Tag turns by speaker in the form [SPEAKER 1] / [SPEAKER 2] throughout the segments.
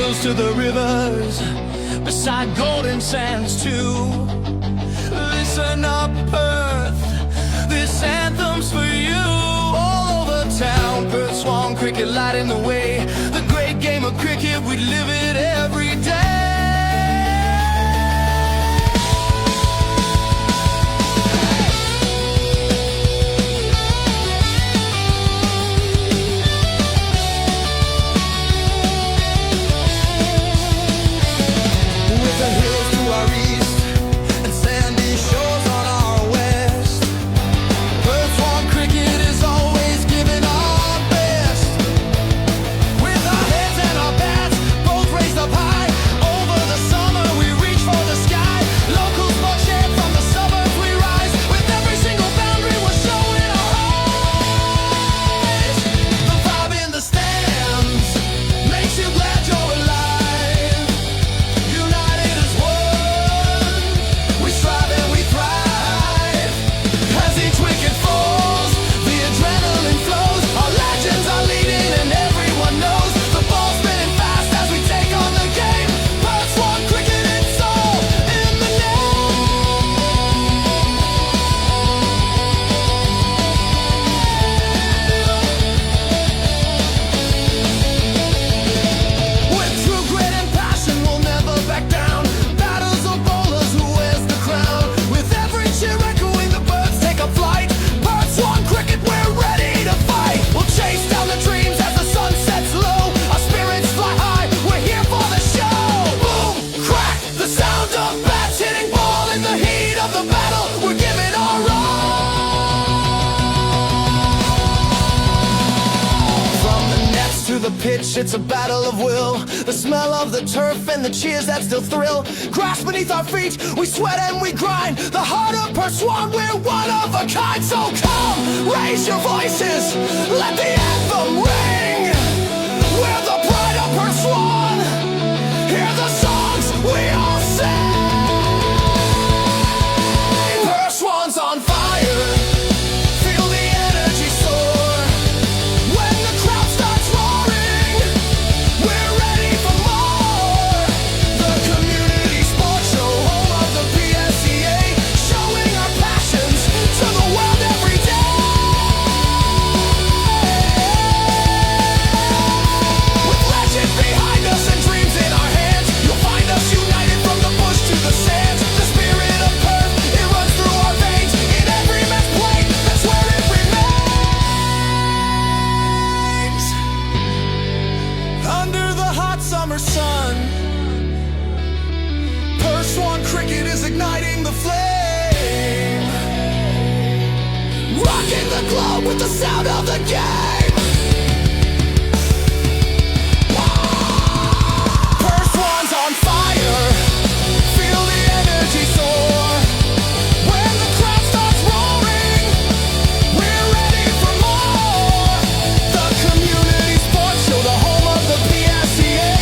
[SPEAKER 1] hills to the rivers, beside golden sands too. Listen up, Perth, this anthem's for you. All over town, Perth Swan cricket lighting the way. The great game of cricket, we live it every day. Pitch, it's a battle of will. The smell of the turf and the cheers that still thrill. Grass beneath our feet, we sweat and we grind. The heart of Perth Swan, we're one of a kind. So come, raise your voices, let the anthem ring. We're the pride of Perth Swan. Hear the songs we all sing. Perth Swan's on fire. Feel the energy soar. When the crowd starts roaring, we're ready for more. The community sports show, home of the PSCA, showing our passions to the world every day. With legends behind us and dreams in our hands, you'll find us united from the bush to the sands. The spirit of Perth, it runs through our veins. In every match played, that's where it remains. Under the hot summer sun, Perth Swan cricket is igniting the flame, rocking the globe with the sound of the game. Perth Swan's on fire. Feel the energy soar. When the crowd starts roaring, we're ready for more. The community sports show, the home of the PSCA.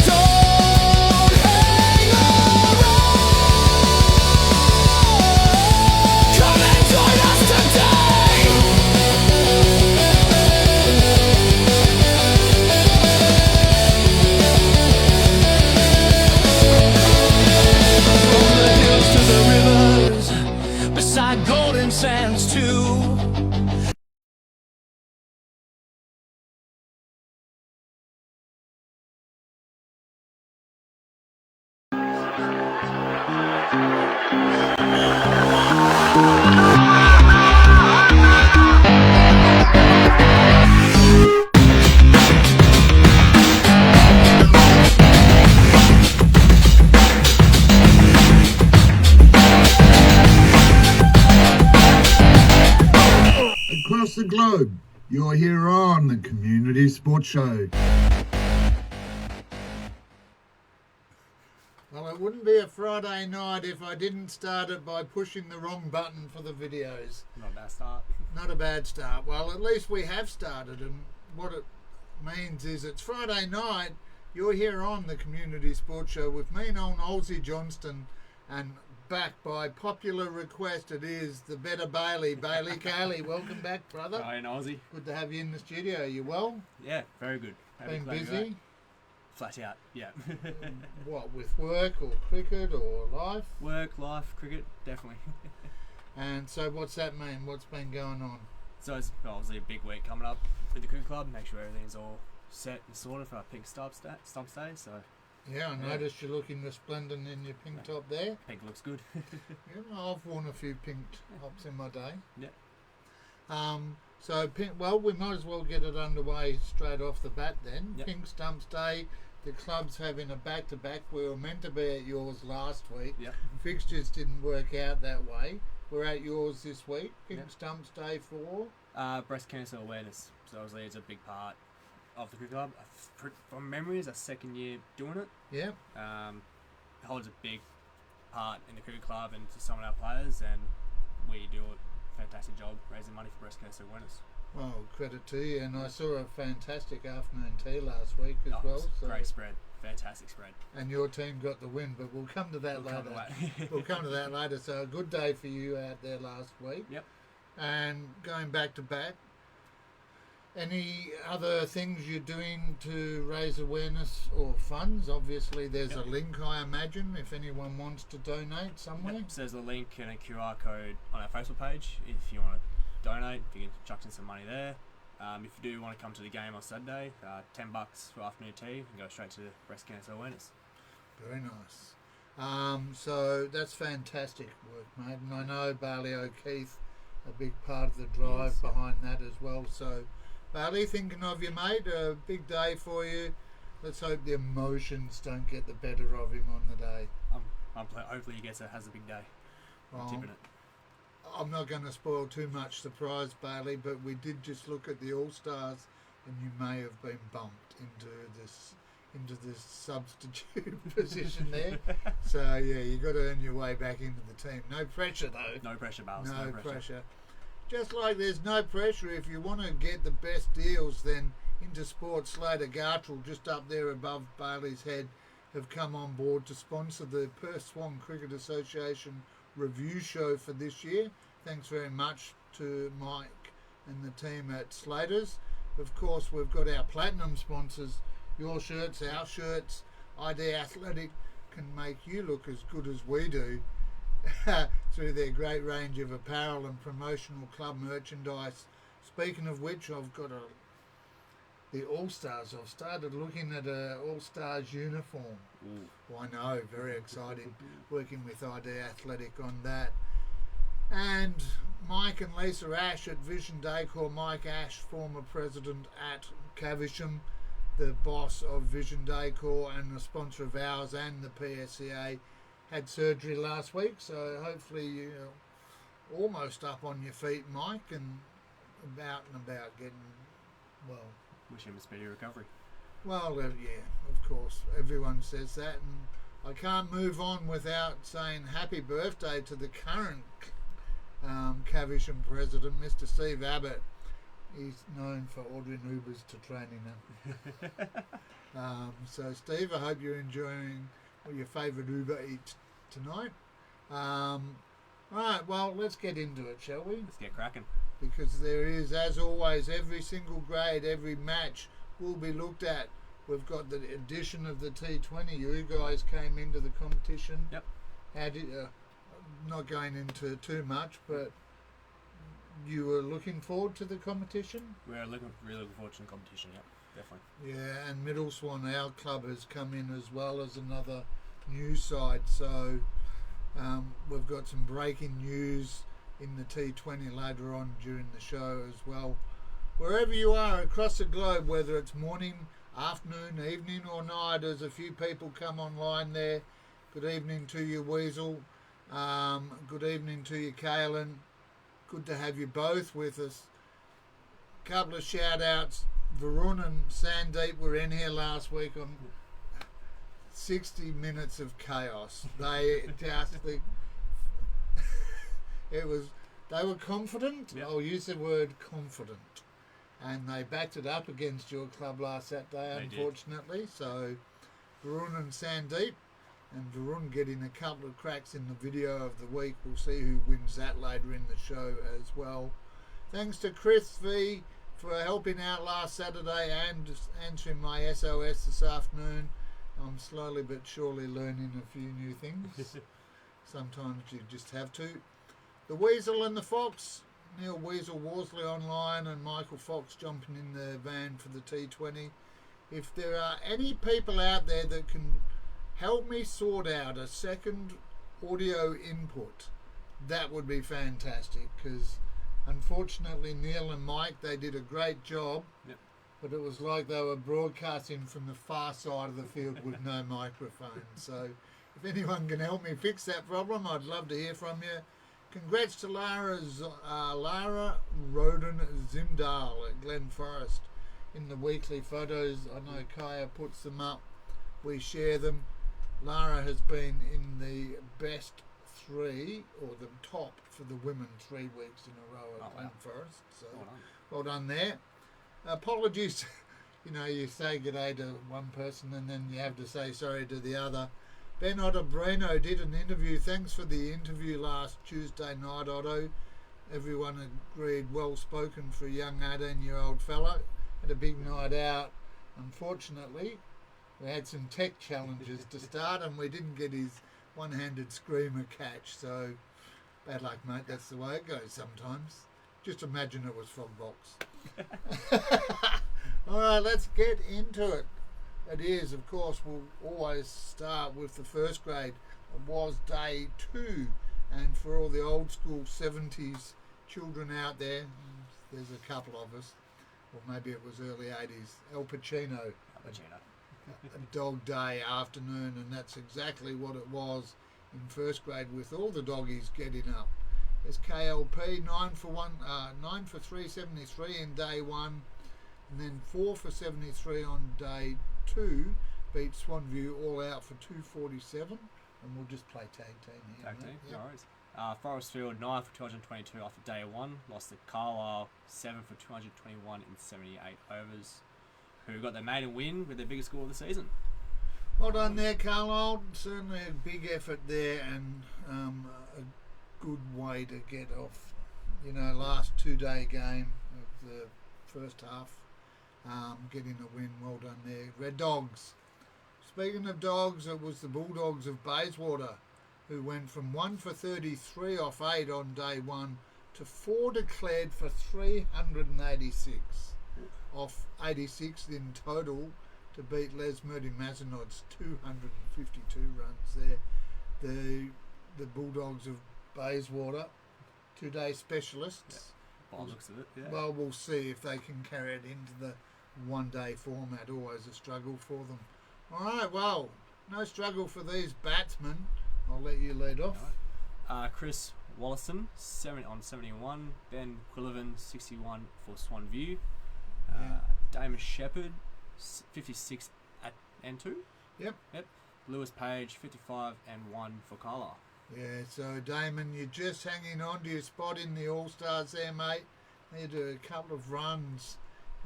[SPEAKER 1] Don't hang around. Come and join us today. From the hills to the rivers, beside golden sands too.
[SPEAKER 2] Across the globe, you're here on the Community Sports Show.
[SPEAKER 3] Well, it wouldn't be a Friday night if I didn't start it by pushing the wrong button for the videos.
[SPEAKER 4] Not a bad start.
[SPEAKER 3] Not a bad start. Well, at least we have started, and what it means is it's Friday night. You're here on the Community Sports Show with me, known Olsey Johnston, and back by popular request, it is the better Bayley. Bayley, Caley, welcome back, brother.
[SPEAKER 4] Hi, Aussie.
[SPEAKER 3] Good to have you in the studio. You well?
[SPEAKER 4] Yeah, very good. Happy
[SPEAKER 3] Been
[SPEAKER 4] to be
[SPEAKER 3] busy?
[SPEAKER 4] Flat out, yeah.
[SPEAKER 3] What, with work or cricket or life?
[SPEAKER 4] Work, life, cricket, definitely.
[SPEAKER 3] And so what's that mean? What's been going on?
[SPEAKER 4] So it's obviously a big week coming up with the cricket club. Make sure everything's all set and sorted for our pink stumps day. So
[SPEAKER 3] Yeah, I
[SPEAKER 4] Yeah.
[SPEAKER 3] noticed you're looking resplendent in your pink top there.
[SPEAKER 4] pink looks good.
[SPEAKER 3] Yeah, I've worn a few pink tops in my day.
[SPEAKER 4] Yeah.
[SPEAKER 3] So pink. Well, we might as well get it underway straight off the bat then.
[SPEAKER 4] Yep.
[SPEAKER 3] Pink Stumps Day. The club's having a back-to-back. We were meant to be at yours last week.
[SPEAKER 4] Yep.
[SPEAKER 3] Fixtures didn't work out that way. We're at yours this week. Pink
[SPEAKER 4] Yep.
[SPEAKER 3] Stumps Day for.
[SPEAKER 4] Breast cancer awareness. So obviously it's a big part of the cricket club. From memory, it's our second year doing it.
[SPEAKER 3] Yeah.
[SPEAKER 4] Holds a big part in the cricket club and to some of our players, and we do a fantastic job raising money for breast cancer awareness.
[SPEAKER 3] Well, credit to you. And I saw a fantastic afternoon tea last week as
[SPEAKER 4] Oh,
[SPEAKER 3] well.
[SPEAKER 4] it's a great spread, fantastic spread.
[SPEAKER 3] And your team got the win, but we'll come to that
[SPEAKER 4] We'll
[SPEAKER 3] later.
[SPEAKER 4] come to that.
[SPEAKER 3] We'll come to that later. So a good day for you out there last week.
[SPEAKER 4] Yep.
[SPEAKER 3] And going back to back, any other things you're doing to raise awareness or funds? Obviously, there's
[SPEAKER 4] Yep.
[SPEAKER 3] a link, I imagine, if anyone wants to donate somewhere.
[SPEAKER 4] Yep. So there's a link and a QR code on our Facebook page if you want to donate. You can chuck in some money there. If you do want to come to the game on Saturday, $10 for afternoon tea, and go straight to breast cancer awareness.
[SPEAKER 3] Very nice. So that's fantastic work, mate. And I know Bayley O'Keefe, a big part of the drive
[SPEAKER 4] Yes.
[SPEAKER 3] behind that as well. So, Bayley, thinking of you, mate. A big day for you. Let's hope the emotions don't get the better of him on the day.
[SPEAKER 4] Hopefully he has a big day. I'm
[SPEAKER 3] Well,
[SPEAKER 4] tipping it.
[SPEAKER 3] I'm not going to spoil too much surprise, Bayley, but we did just look at the All-Stars, and you may have been bumped into this substitute position there. So yeah, you got to earn your way back into the team. No pressure though.
[SPEAKER 4] No pressure, Bales.
[SPEAKER 3] No pressure. Just like there's no pressure if you want to get the best deals, then Intersport Slater Gartrell, just up there above Bailey's head, have come on board to sponsor the Perth Swan Cricket Association review show for this year. Thanks very much to Mike and the team at Slater's. Of course, we've got our platinum sponsors, your shirts, our shirts. ID Athletic can make you look as good as we do through their great range of apparel and promotional club merchandise. Speaking of which, I've got the All-Stars. I've started looking at a All-Stars uniform.
[SPEAKER 4] Ooh.
[SPEAKER 3] I know, very exciting. Working with ID Athletic on that. And Mike and Lisa Ash at Vision Decor. Mike Ash, former president at Caversham, the boss of Vision Decor and a sponsor of ours and the PSCA, had surgery last week. So hopefully you're almost up on your feet, Mike, and about getting well.
[SPEAKER 4] Wish him a speedy recovery.
[SPEAKER 3] Well, yeah, of course. Everyone says that, and I can't move on without saying happy birthday to the current Caversham president, Mr. Steve Abbott. He's known for ordering Ubers to training them. So, Steve, I hope you're enjoying your favourite Uber Eats tonight. Right, well, let's get into it, shall we?
[SPEAKER 4] Let's get cracking.
[SPEAKER 3] Because there is, as always, every single grade, every match will be looked at. We've got the addition of the T20. You guys came into the competition.
[SPEAKER 4] Yep.
[SPEAKER 3] How did not going into too much, but you were looking forward to the competition?
[SPEAKER 4] We're really looking forward to the competition, yep, definitely.
[SPEAKER 3] Yeah, and Middle Swan, our club, has come in as well as another new side. So we've got some breaking news in the T20 later on during the show as well. Wherever you are across the globe, whether it's morning, afternoon, evening or night, as a few people come online there. Good evening to you, Weasel. Good evening to you, Kaylin. Good to have you both with us. Couple of shout outs. Varun and Sandeep were in here last week on 60 minutes of chaos. They just they were confident.
[SPEAKER 4] Yep.
[SPEAKER 3] I'll use the word confident. And they backed it up against your club last Saturday,
[SPEAKER 4] They did.
[SPEAKER 3] unfortunately. So Varun and Sandeep, and Varun getting a couple of cracks in the video of the week. We'll see who wins that later in the show as well. Thanks to Chris V for helping out last Saturday and answering my SOS this afternoon. I'm slowly but surely learning a few new things. Sometimes you just have to. The Weasel and the Fox. Neil Weasel Worsley online and Michael Fox jumping in the van for the T20. If there are any people out there that can help me sort out a second audio input, that would be fantastic, because unfortunately Neil and Mike, they did a great job.
[SPEAKER 4] Yep.
[SPEAKER 3] But it was like they were broadcasting from the far side of the field with no microphone. So if anyone can help me fix that problem, I'd love to hear from you. Congrats to Lara Roden Zimdal at Glen Forest in the weekly photos. I know Kaya puts them up. We share them. Lara has been in the best 3 or the top for the women 3 weeks in a row at Glen Forest. So well done there. Apologies. You say g'day to one person and then you have to say sorry to the other. Ben Ottobrino did an interview. Thanks for the interview last Tuesday night, Otto. Everyone agreed, well spoken for a young 18-year-old fella. Had a big night out. Unfortunately, we had some tech challenges to start and we didn't get his one-handed screamer catch. So, bad luck, mate. That's the way it goes sometimes. Just imagine it was Fogbox. All right, let's get into it. It is, of course, we'll always start with the first grade. It was day 2, and for all the old school 70s children out there, there's a couple of us, or maybe it was early 80s, Al Pacino. A dog day afternoon, and that's exactly what it was in first grade with all the doggies getting up. There's KLP, 9 for 373 in day 1, and then 4 for 73 on day 2, beat Swanview all out for 247, and we'll just play tag team here.
[SPEAKER 4] Tag team, no worries. Forestfield 9 for 222 after day 1, lost to Carlisle 7 for 221 in 78 overs, who got their maiden win with their biggest score of the season.
[SPEAKER 3] Well done there, Carlisle. Certainly a big effort there, and a good way to get off, last 2-day game of the first half. Getting a win, well done there. Red Dogs. Speaking of dogs, it was the Bulldogs of Bayswater who went from 1 for 33 off 8 on day 1 to 4 declared for 386 off 86 in total to beat Les Murdy Mazenod's 252 runs there. The Bulldogs of Bayswater, 2-day specialists.
[SPEAKER 4] By the looks of it, yeah.
[SPEAKER 3] Well, we'll see if they can carry it into the 1-day format. Always a struggle for them. All right, well, no struggle for these batsmen. I'll let you lead off.
[SPEAKER 4] Chris Wallison, 7 on 71. Ben Quillivan, 61 for Swanview. Damon Shepherd, 56 and 2.
[SPEAKER 3] Yep.
[SPEAKER 4] Lewis Page, 55 and 1 for Carlisle.
[SPEAKER 3] Yeah, so Damon, you're just hanging on to your spot in the All-Stars there, mate. Need a couple of runs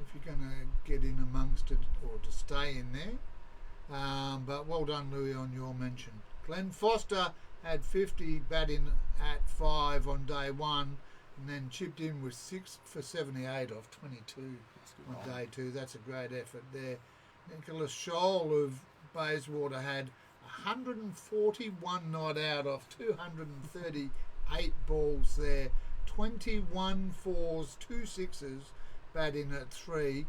[SPEAKER 3] if you're going to get in amongst it or to stay in there. But well done, Louis, on your mention. Glenn Foster had 50 batting at 5 on day 1 and then chipped in with 6 for 78 off 22 on day 2. That's a great effort there. Nicholas Scholl of Bayswater had 141 not out off 238 balls there. 21 fours, 2 sixes, batting at 3,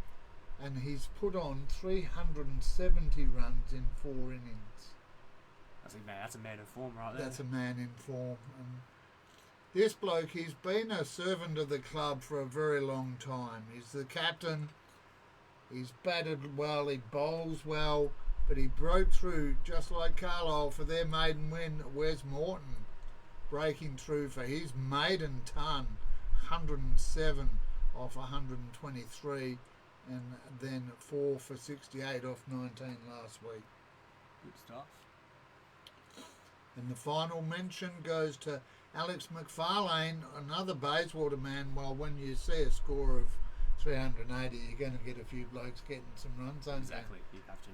[SPEAKER 3] and he's put on 370 runs in 4 innings.
[SPEAKER 4] That's a man in form right there.
[SPEAKER 3] That's a man in form. And this bloke, he's been a servant of the club for a very long time. He's the captain. He's batted well. He bowls well. But he broke through, just like Carlisle, for their maiden win. Wes Morton breaking through for his maiden ton, 107 off 123, and then 4 for 68 off 19 last week.
[SPEAKER 4] Good stuff.
[SPEAKER 3] And the final mention goes to Alex McFarlane, another Bayswater man. Well, when you see a score of 380, you're going to get a few blokes getting some runs, aren't
[SPEAKER 4] Exactly, you have to.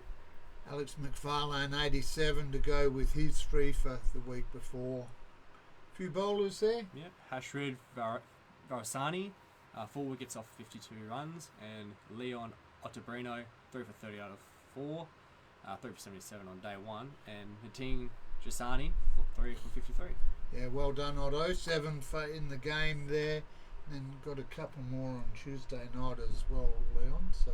[SPEAKER 3] Alex McFarlane, 87 to go with his 3 for the week before. A few bowlers there.
[SPEAKER 4] Yep, Hashrid Varasani, 4 wickets off 52 runs, and Leon Ottobrino 3 for 30 out of 4, 3 for 77 on day 1, and Hating Jasani 3 for 53.
[SPEAKER 3] Yeah, well done, Otto. 7 in the game there. And got a couple more on Tuesday night as well, Leon. So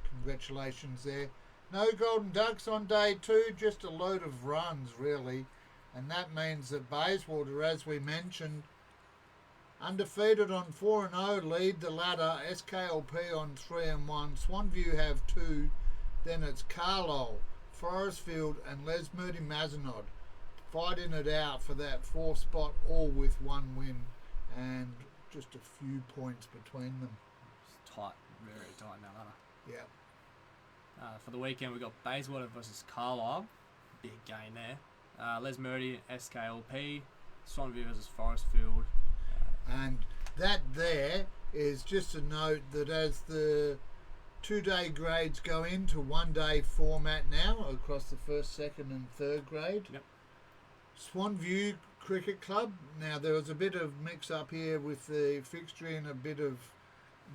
[SPEAKER 3] congratulations there. No Golden Ducks on day 2, just a load of runs, really. And that means that Bayswater, as we mentioned, undefeated on 4-0, lead the ladder. SKLP on 3-1. Swanview have 2. Then it's Carlisle, Forestfield and Les Moody Mazenod fighting it out for that 4th spot, all with 1 win and just a few points between them.
[SPEAKER 4] It's tight, very tight in that ladder.
[SPEAKER 3] Yeah.
[SPEAKER 4] For the weekend, we've got Bayswater versus Carlisle. Big game there. Les Moody, SKLP, Swanview versus Forestfield.
[SPEAKER 3] And that there is just a note that as the 2-day grades go into 1-day format now across the 1st, 2nd and 3rd grade.
[SPEAKER 4] Yep.
[SPEAKER 3] Swanview Cricket Club. Now there was a bit of mix up here with the fixturing, a bit of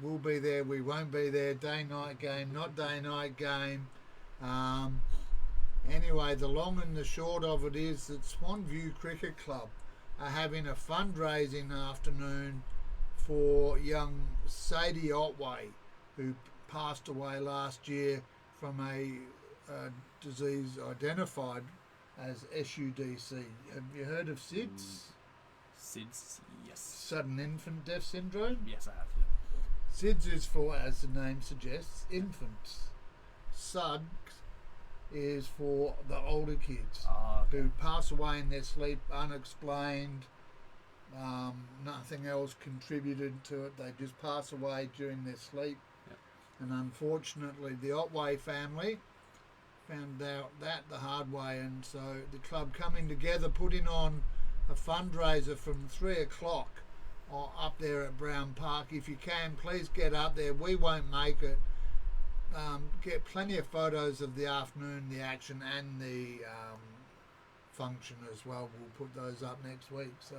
[SPEAKER 3] we'll be there, we won't be there, day-night game, not day-night game. Anyway, the long and the short of it is that Swanview Cricket Club are having a fundraising afternoon for young Sadie Otway, who passed away last year from a disease identified as SUDC. Have you heard of SIDS?
[SPEAKER 4] SIDS, yes.
[SPEAKER 3] Sudden Infant Death Syndrome?
[SPEAKER 4] Yes, I have, yeah.
[SPEAKER 3] SIDS is for, as the name suggests, infants. SUDS is for the older kids who pass away in their sleep unexplained. Nothing else contributed to it. They just pass away during their sleep.
[SPEAKER 4] Yep.
[SPEAKER 3] And unfortunately, the Otway family found out that the hard way, and so the club coming together, putting on a fundraiser from 3 o'clock up there at Brown Park. If you can, please get up there. We won't make it. Get plenty of photos of the afternoon, the action and the function as well. We'll put those up next week. So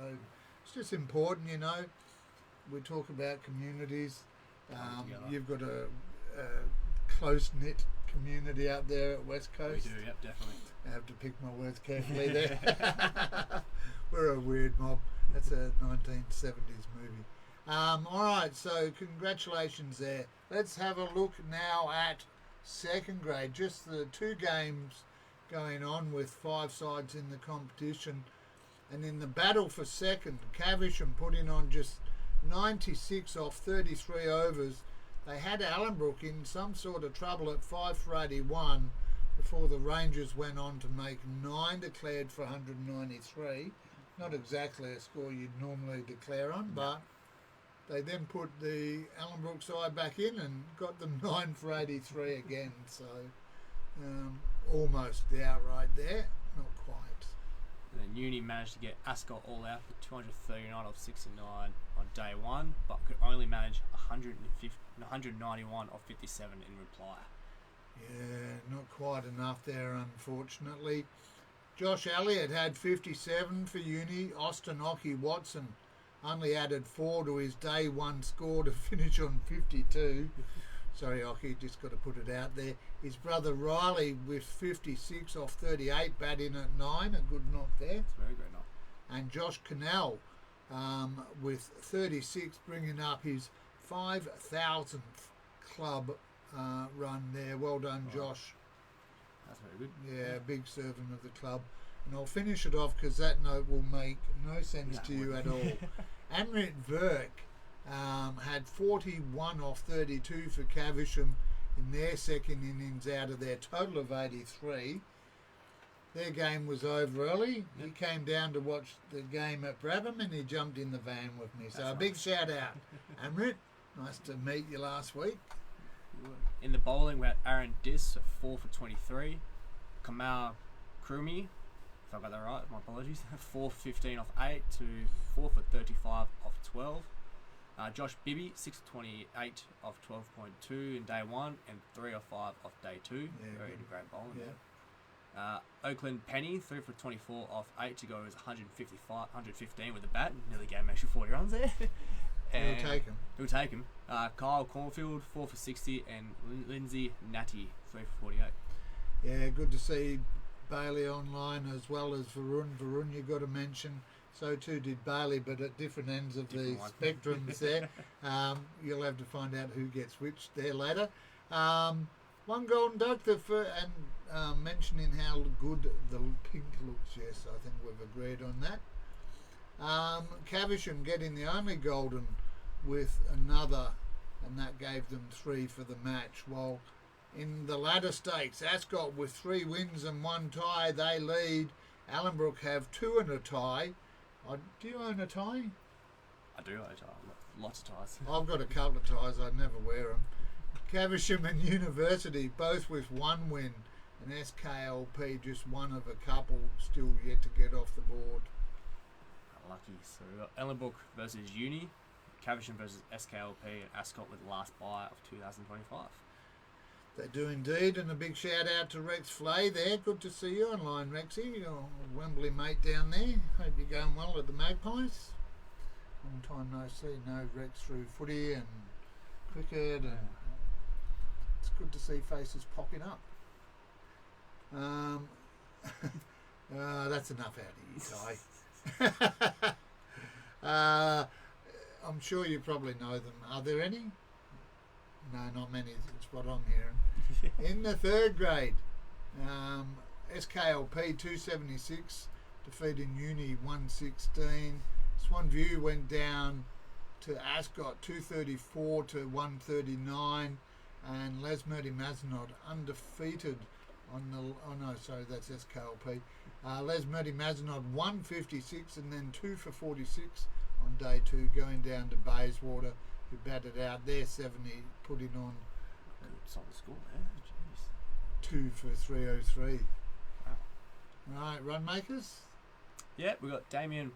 [SPEAKER 3] it's just important, you know. We talk about communities. You've got a close-knit community out there at West Coast.
[SPEAKER 4] We do, yep, definitely.
[SPEAKER 3] I have to pick my words carefully there. We're a weird mob. That's a 1970s movie. All right, so congratulations there. Let's have a look now at 2nd grade. Just the 2 games going on with 5 sides in the competition. And in the battle for 2nd, Caversham putting on just 96 off 33 overs. They had Allenbrook in some sort of trouble at 5 for 81 before the Rangers went on to make 9 declared for 193. Not exactly a score you'd normally declare on, but they then put the Allenbrook side back in and got them 9 for 83 again. So almost the outright there, not quite.
[SPEAKER 4] And then Uni managed to get Ascot all out for 239 off 69 on day 1, but could only manage 191 off 57 in reply.
[SPEAKER 3] Yeah, not quite enough there, unfortunately. Josh Elliott had 57 for Uni. Austin Ockie Watson only added 4 to his day 1 score to finish on 52. Sorry, Ockie, just got to put it out there. His brother Riley with 56 off 38, batting at 9, a good knock there.
[SPEAKER 4] It's a very great knock.
[SPEAKER 3] And Josh Cannell with 36, bringing up his 5,000th club run there. Well done, Josh.
[SPEAKER 4] That's very good.
[SPEAKER 3] Yeah, big servant of the club. And I'll finish it off because that note will make no sense to you at all. Amrit Verk had 41 off 32 for Caversham in their second innings out of their total of 83. Their game was over early. He came down to watch the game at Brabham and he jumped in the van with me. So a big shout out, Amrit. Nice to meet you last week.
[SPEAKER 4] In the bowling, we had Aaron Diss at 4 for 23. Kamal Krumi, if I got that right, my apologies, 4 for 15 off 8 to 4 for 35 off 12. Josh Bibby, 6 for 28 off 12.2 in day 1 and 3 off 5 off day 2.
[SPEAKER 3] Yeah,
[SPEAKER 4] very
[SPEAKER 3] good.
[SPEAKER 4] great bowling
[SPEAKER 3] Yeah.
[SPEAKER 4] there. Oakland Penny, 3 for 24 off 8 to go as 115 with the bat. Nearly gave him extra 40 runs there. And
[SPEAKER 3] He'll take him.
[SPEAKER 4] He'll take him. Kyle Cornfield, 4 for 60, and Lindsay Natty, 3 for 48.
[SPEAKER 3] Yeah, good to see Bayley online as well as Varun. Varun, you got to mention. So too did Bayley, but at different ends of the spectrums there. You'll have to find out who gets which there later. One golden duck, and mentioning how good the pink looks. Yes, I think we've agreed on that. Caversham getting the only golden with another, and that gave them 3 for the match. While in the ladder stakes, Ascot with 3 wins and 1 tie, they lead. Allenbrook have 2 and a tie. Do you own a tie?
[SPEAKER 4] I do own a tie. Lots of ties.
[SPEAKER 3] I've got a couple of ties. I never wear them. Caversham and University both with 1 win, and SKLP just one of a couple still yet to get off the board.
[SPEAKER 4] Lucky. So we've got Ellenbrook versus Uni, Caversham versus SKLP, and Ascot with last buy of 2025.
[SPEAKER 3] They do indeed, and a big shout out to Rex Flay there. Good to see you online, Rexy, your Wembley mate down there. Hope you're going well at the Magpies. Long time no see, no Rex through footy and cricket, and it's good to see faces popping up. That's enough out of you, Ty. I'm sure you probably know them. Are there any? No, not many. It's what I'm hearing. In the 3rd grade, SKLP 276 defeating Uni 116. Swanview went down to Ascot 234 to 139, and Lesmurdy Mazenod undefeated on the. Oh no, sorry, that's SKLP. Lesmurdy Mazenod 156 and then 2 for 46 on day 2, going down to Bayswater, who batted out their 70, putting on
[SPEAKER 4] Good solid score there. Jeez.
[SPEAKER 3] 2 for 303. Right, run makers.
[SPEAKER 4] Yeah, we've got Damien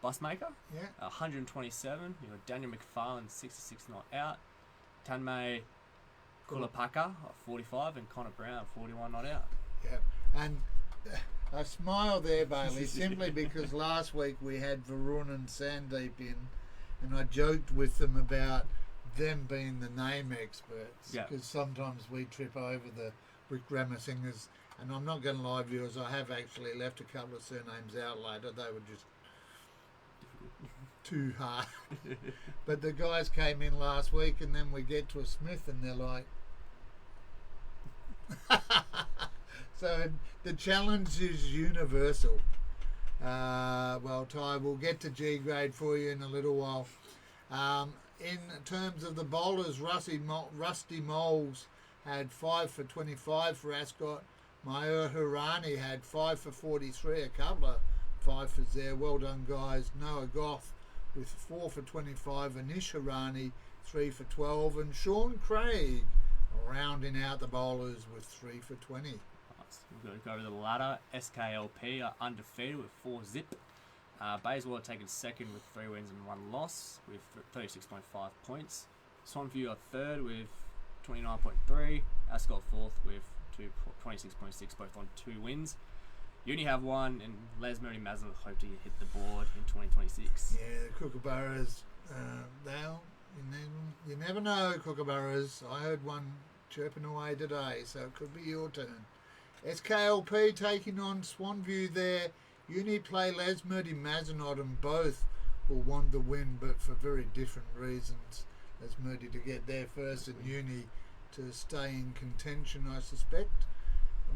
[SPEAKER 4] Busmaker,
[SPEAKER 3] Yeah,
[SPEAKER 4] 127. You've got Daniel McFarlane, 66 not out. Tanmay Kulapaka, 45, and Connor Brown, 41 not out.
[SPEAKER 3] yeah, and I smile there, Bailey, simply because last week we had Varun and Sandeep in, and I joked with them about them being the name experts, because sometimes we trip over the Rick Grammar singers, and I'm not going to lie, viewers, I have actually left a couple of surnames out later. They were just too hard. But the guys came in last week, and then we get to a Smith, and they're like... So the challenge is universal. Well, Ty, we'll get to G grade for you in a little while. In terms of the bowlers, Rusty Moles had 5 for 25 for Ascot. Mayur Hirani had 5 for 43, a couple of 5-fers there. Well done, guys. Noah Goff with 4 for 25, Anish Hirani 3 for 12, and Sean Craig rounding out the bowlers with 3 for 20.
[SPEAKER 4] We're going to go over the ladder. SKLP are undefeated with 4 zip. Bayswater taken 2nd with 3 wins and 1 loss with 36.5 points. Swanview are 3rd with 29.3. Ascot 4th with 26.6, both on 2 wins. Uni have 1, and Lesmurdy Mazenod hope to hit the board in 2026.
[SPEAKER 3] Yeah, the Kookaburras, you never know, Kookaburras. I heard one chirping away today, so it could be your turn. SKLP taking on Swanview there. Uni play Lesmurdy Mazenod, and both will want the win, but for very different reasons. Lesmurdy to get there first, and Uni to stay in contention, I suspect.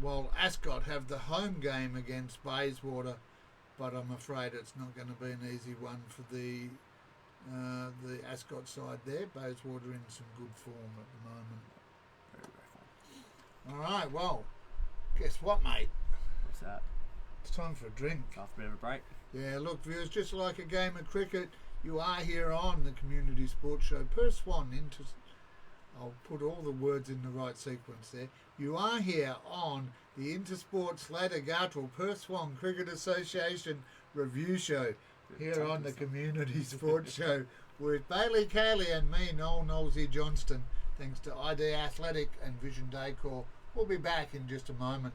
[SPEAKER 3] While Ascot have the home game against Bayswater, but I'm afraid it's not going to be an easy one for the Ascot side there. Bayswater in some good form at the moment.
[SPEAKER 4] Very, very fun.
[SPEAKER 3] All right, well, guess what, mate?
[SPEAKER 4] What's that?
[SPEAKER 3] It's time for a drink.
[SPEAKER 4] After a bit of a break.
[SPEAKER 3] Yeah, look, viewers, just like a game of cricket, you are here on the Community Sports Show. Per Swan, I'll put all the words in the right sequence there. You are here on the Intersports Ladder Gartrell Per Swan Cricket Association review show here on the Community Sports Show with Bayley, Caley and me, Noel Nosey Johnston. Thanks to ID Athletic and Vision Decor. We'll be back in just a moment.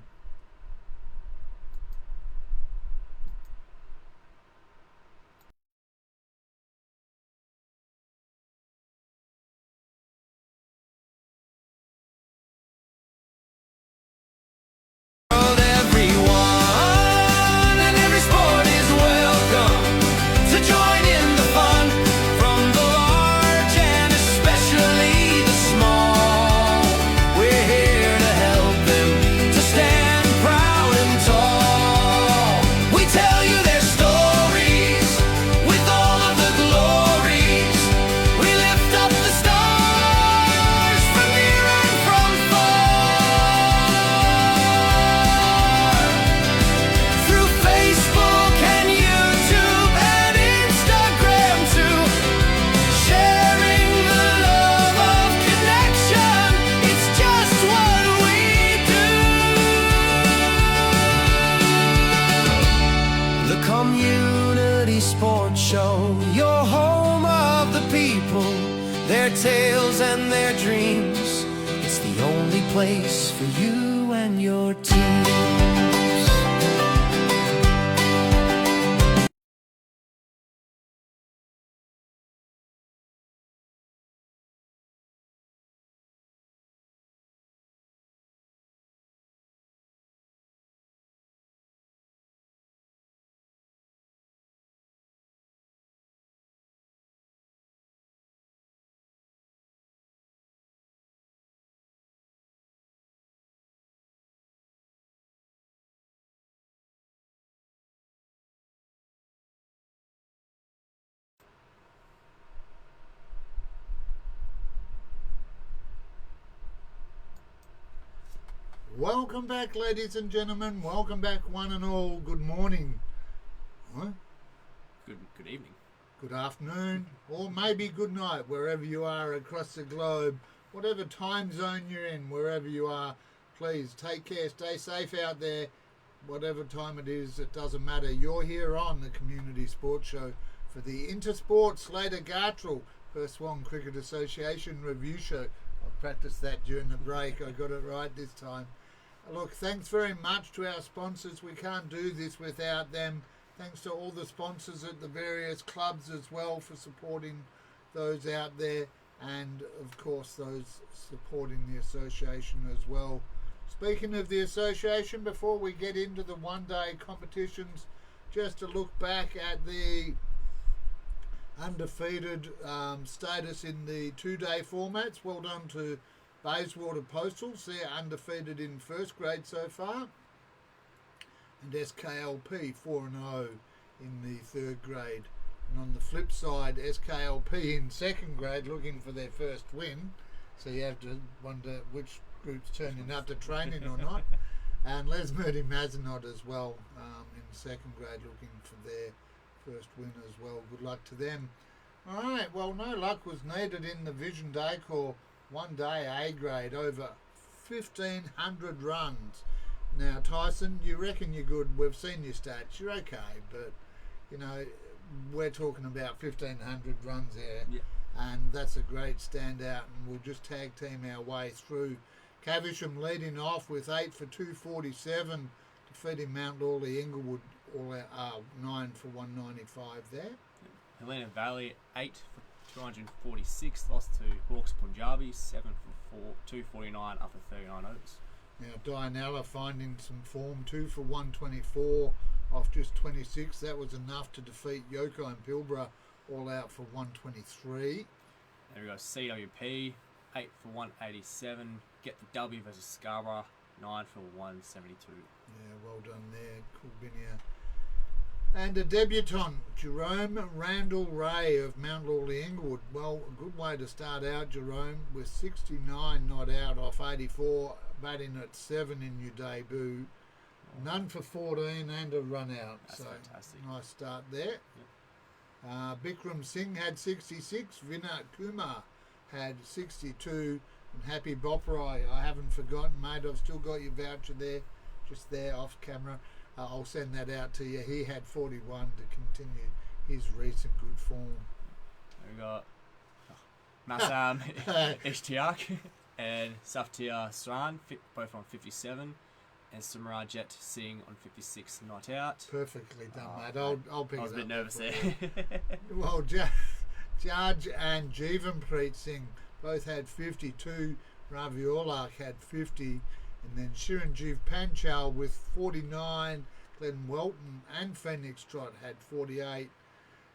[SPEAKER 1] place for you and your teams.
[SPEAKER 3] Welcome back, ladies and gentlemen. Welcome back, one and all. Good morning. What?
[SPEAKER 4] Good evening.
[SPEAKER 3] Good afternoon, or maybe good night, wherever you are across the globe. Whatever time zone you're in, wherever you are, please take care, stay safe out there. Whatever time it is, it doesn't matter. You're here on the Community Sports Show for the Intersport Slater Gartrell Perth Swan Cricket Association Review Show. I practiced that during the break. I got it right this time. Look, thanks very much to our sponsors. We can't do this without them. Thanks to all the sponsors at the various clubs as well for supporting those out there, and of course those supporting the association as well. Speaking of the association, before we get into the one-day competitions, just to look back at the undefeated status in the two-day formats. Well done to Bayswater Postals. They're undefeated in first grade so far. And SKLP 4-0 in the third grade. And on the flip side, SKLP in second grade looking for their first win. So you have to wonder which group's turning up to training or not. And Les Murdy Mazenot as well in second grade looking for their first win as well. Good luck to them. All right, well, no luck was needed in the Vision Day Corps one day A grade, over 1,500 runs. Now, Tyson, you reckon you're good. We've seen your stats. You're okay, but, you know, we're talking about 1,500 runs there.
[SPEAKER 4] Yeah.
[SPEAKER 3] And that's a great standout, and we'll just tag team our way through. Caversham leading off with 8 for 247, defeating Mount Lawley Inglewood, all 9 for 195 there.
[SPEAKER 4] Helena Valley 8 for 246, lost to Hawks Punjabi 7 for 249 after 39 overs.
[SPEAKER 3] Now Dianella finding some form, 2 for 124 off just 26. That was enough to defeat Yoko and Pilbara, all out for 123.
[SPEAKER 4] There we go, CWP 8 for 187, get the W versus Scarborough 9 for 172.
[SPEAKER 3] Yeah, well done there, Coolbinia. And a debutant, Jerome Randall Ray of Mount Lawley Inglewood. Well, a good way to start out, Jerome, with 69 not out off 84, batting at 7 in your debut. None for 14 and a run out.
[SPEAKER 4] That's
[SPEAKER 3] so
[SPEAKER 4] fantastic.
[SPEAKER 3] Nice start there. Yep. Bikram Singh had 66, Vinay Kumar had 62, and Happy Boprai, I haven't forgotten, mate, I've still got your voucher there, just there off camera. I'll send that out to you. He had 41 to continue his recent good form.
[SPEAKER 4] There we got Massam Ishtiaq and Saftia Sran, both on 57, and Samarajit Singh on 56, not out.
[SPEAKER 3] Perfectly done, mate. I'll pick it up.
[SPEAKER 4] I was a bit nervous there.
[SPEAKER 3] Well, Judge and Jeevanpreet Singh both had 52. Ravi Orlak had 50. And then Chiranjeev Panchal with 49. Glenn Welton and Phoenix Trot had 48.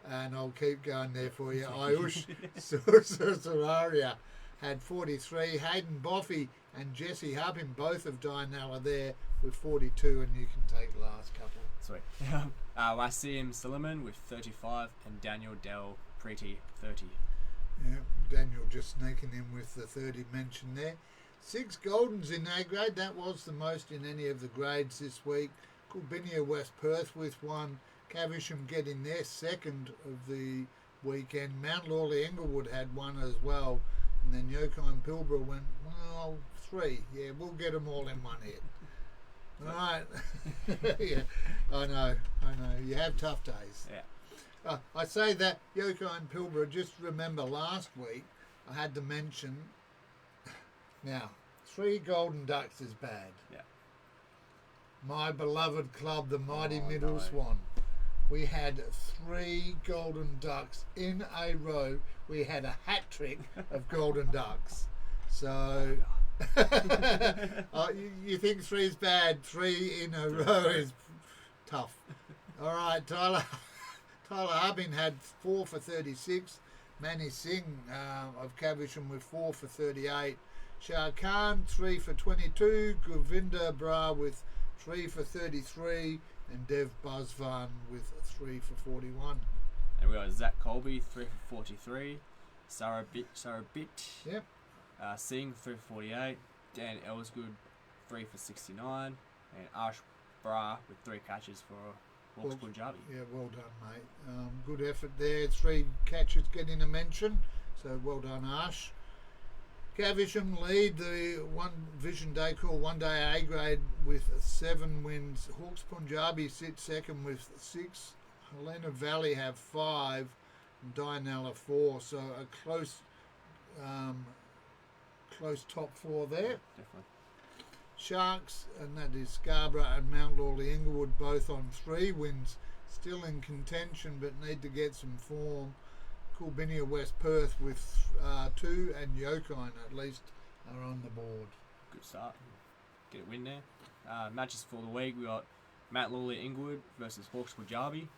[SPEAKER 3] And I'll keep going there for you. Ayush Sararia had 43. Hayden Boffey and Jesse Hubbin, both of Dianella there with 42. And you can take the last couple.
[SPEAKER 4] Sweet. Wasim Suleiman with 35 and Daniel Del Preeti 30.
[SPEAKER 3] Yeah, Daniel just sneaking in with the 30 mentioned there. 6 Goldens in A grade, that was the most in any of the grades this week. Coolbinia West Perth with 1. Caversham getting their second of the weekend. Mount Lawley Inglewood had 1 as well. And then Yoko and Pilbara went, well, 3. Yeah, we'll get them all in one hit. All right. Yeah, I know. You have tough days.
[SPEAKER 4] Yeah.
[SPEAKER 3] I say that, Yoko and Pilbara, just remember last week I had to mention, now, 3 Golden Ducks is bad.
[SPEAKER 4] Yeah.
[SPEAKER 3] My beloved club, the mighty Middle
[SPEAKER 4] no.
[SPEAKER 3] Swan. We had 3 Golden Ducks in a row. We had a hat trick of Golden Ducks. So, you think 3 is bad? 3 in a row is tough. All right, Tyler Harbin had 4 for 36. Manny Singh of Caversham with 4 for 38. Shah Khan 3 for 22. Govinda Bra with 3 for 33. And Dev Bazvan with 3 for 41.
[SPEAKER 4] And we got Zach Colby 3 for 43. Sarah Bit.
[SPEAKER 3] Yep.
[SPEAKER 4] Singh 3 for 48. Dan Ellsgood 3 for 69. And Ash Bra with 3 catches for Hawks Punjabi.
[SPEAKER 3] Yeah, well done, mate. Good effort there. 3 catches getting a mention. So well done, Ash. Caversham lead the Vision Day Call 1 day A grade with 7 wins. Hawks Punjabi sit second with 6. Helena Valley have 5. And Dianella 4. So a close top 4 there.
[SPEAKER 4] Definitely.
[SPEAKER 3] Sharks, and that is Scarborough and Mount Lawley Inglewood, both on 3 wins. Still in contention, but need to get some form. Coolbinia West Perth with 2, and Yokine at least are on the board.
[SPEAKER 4] Good start. Get a win there. Matches for the week, we got Mount Lawley Inglewood versus Hawks Punjabi.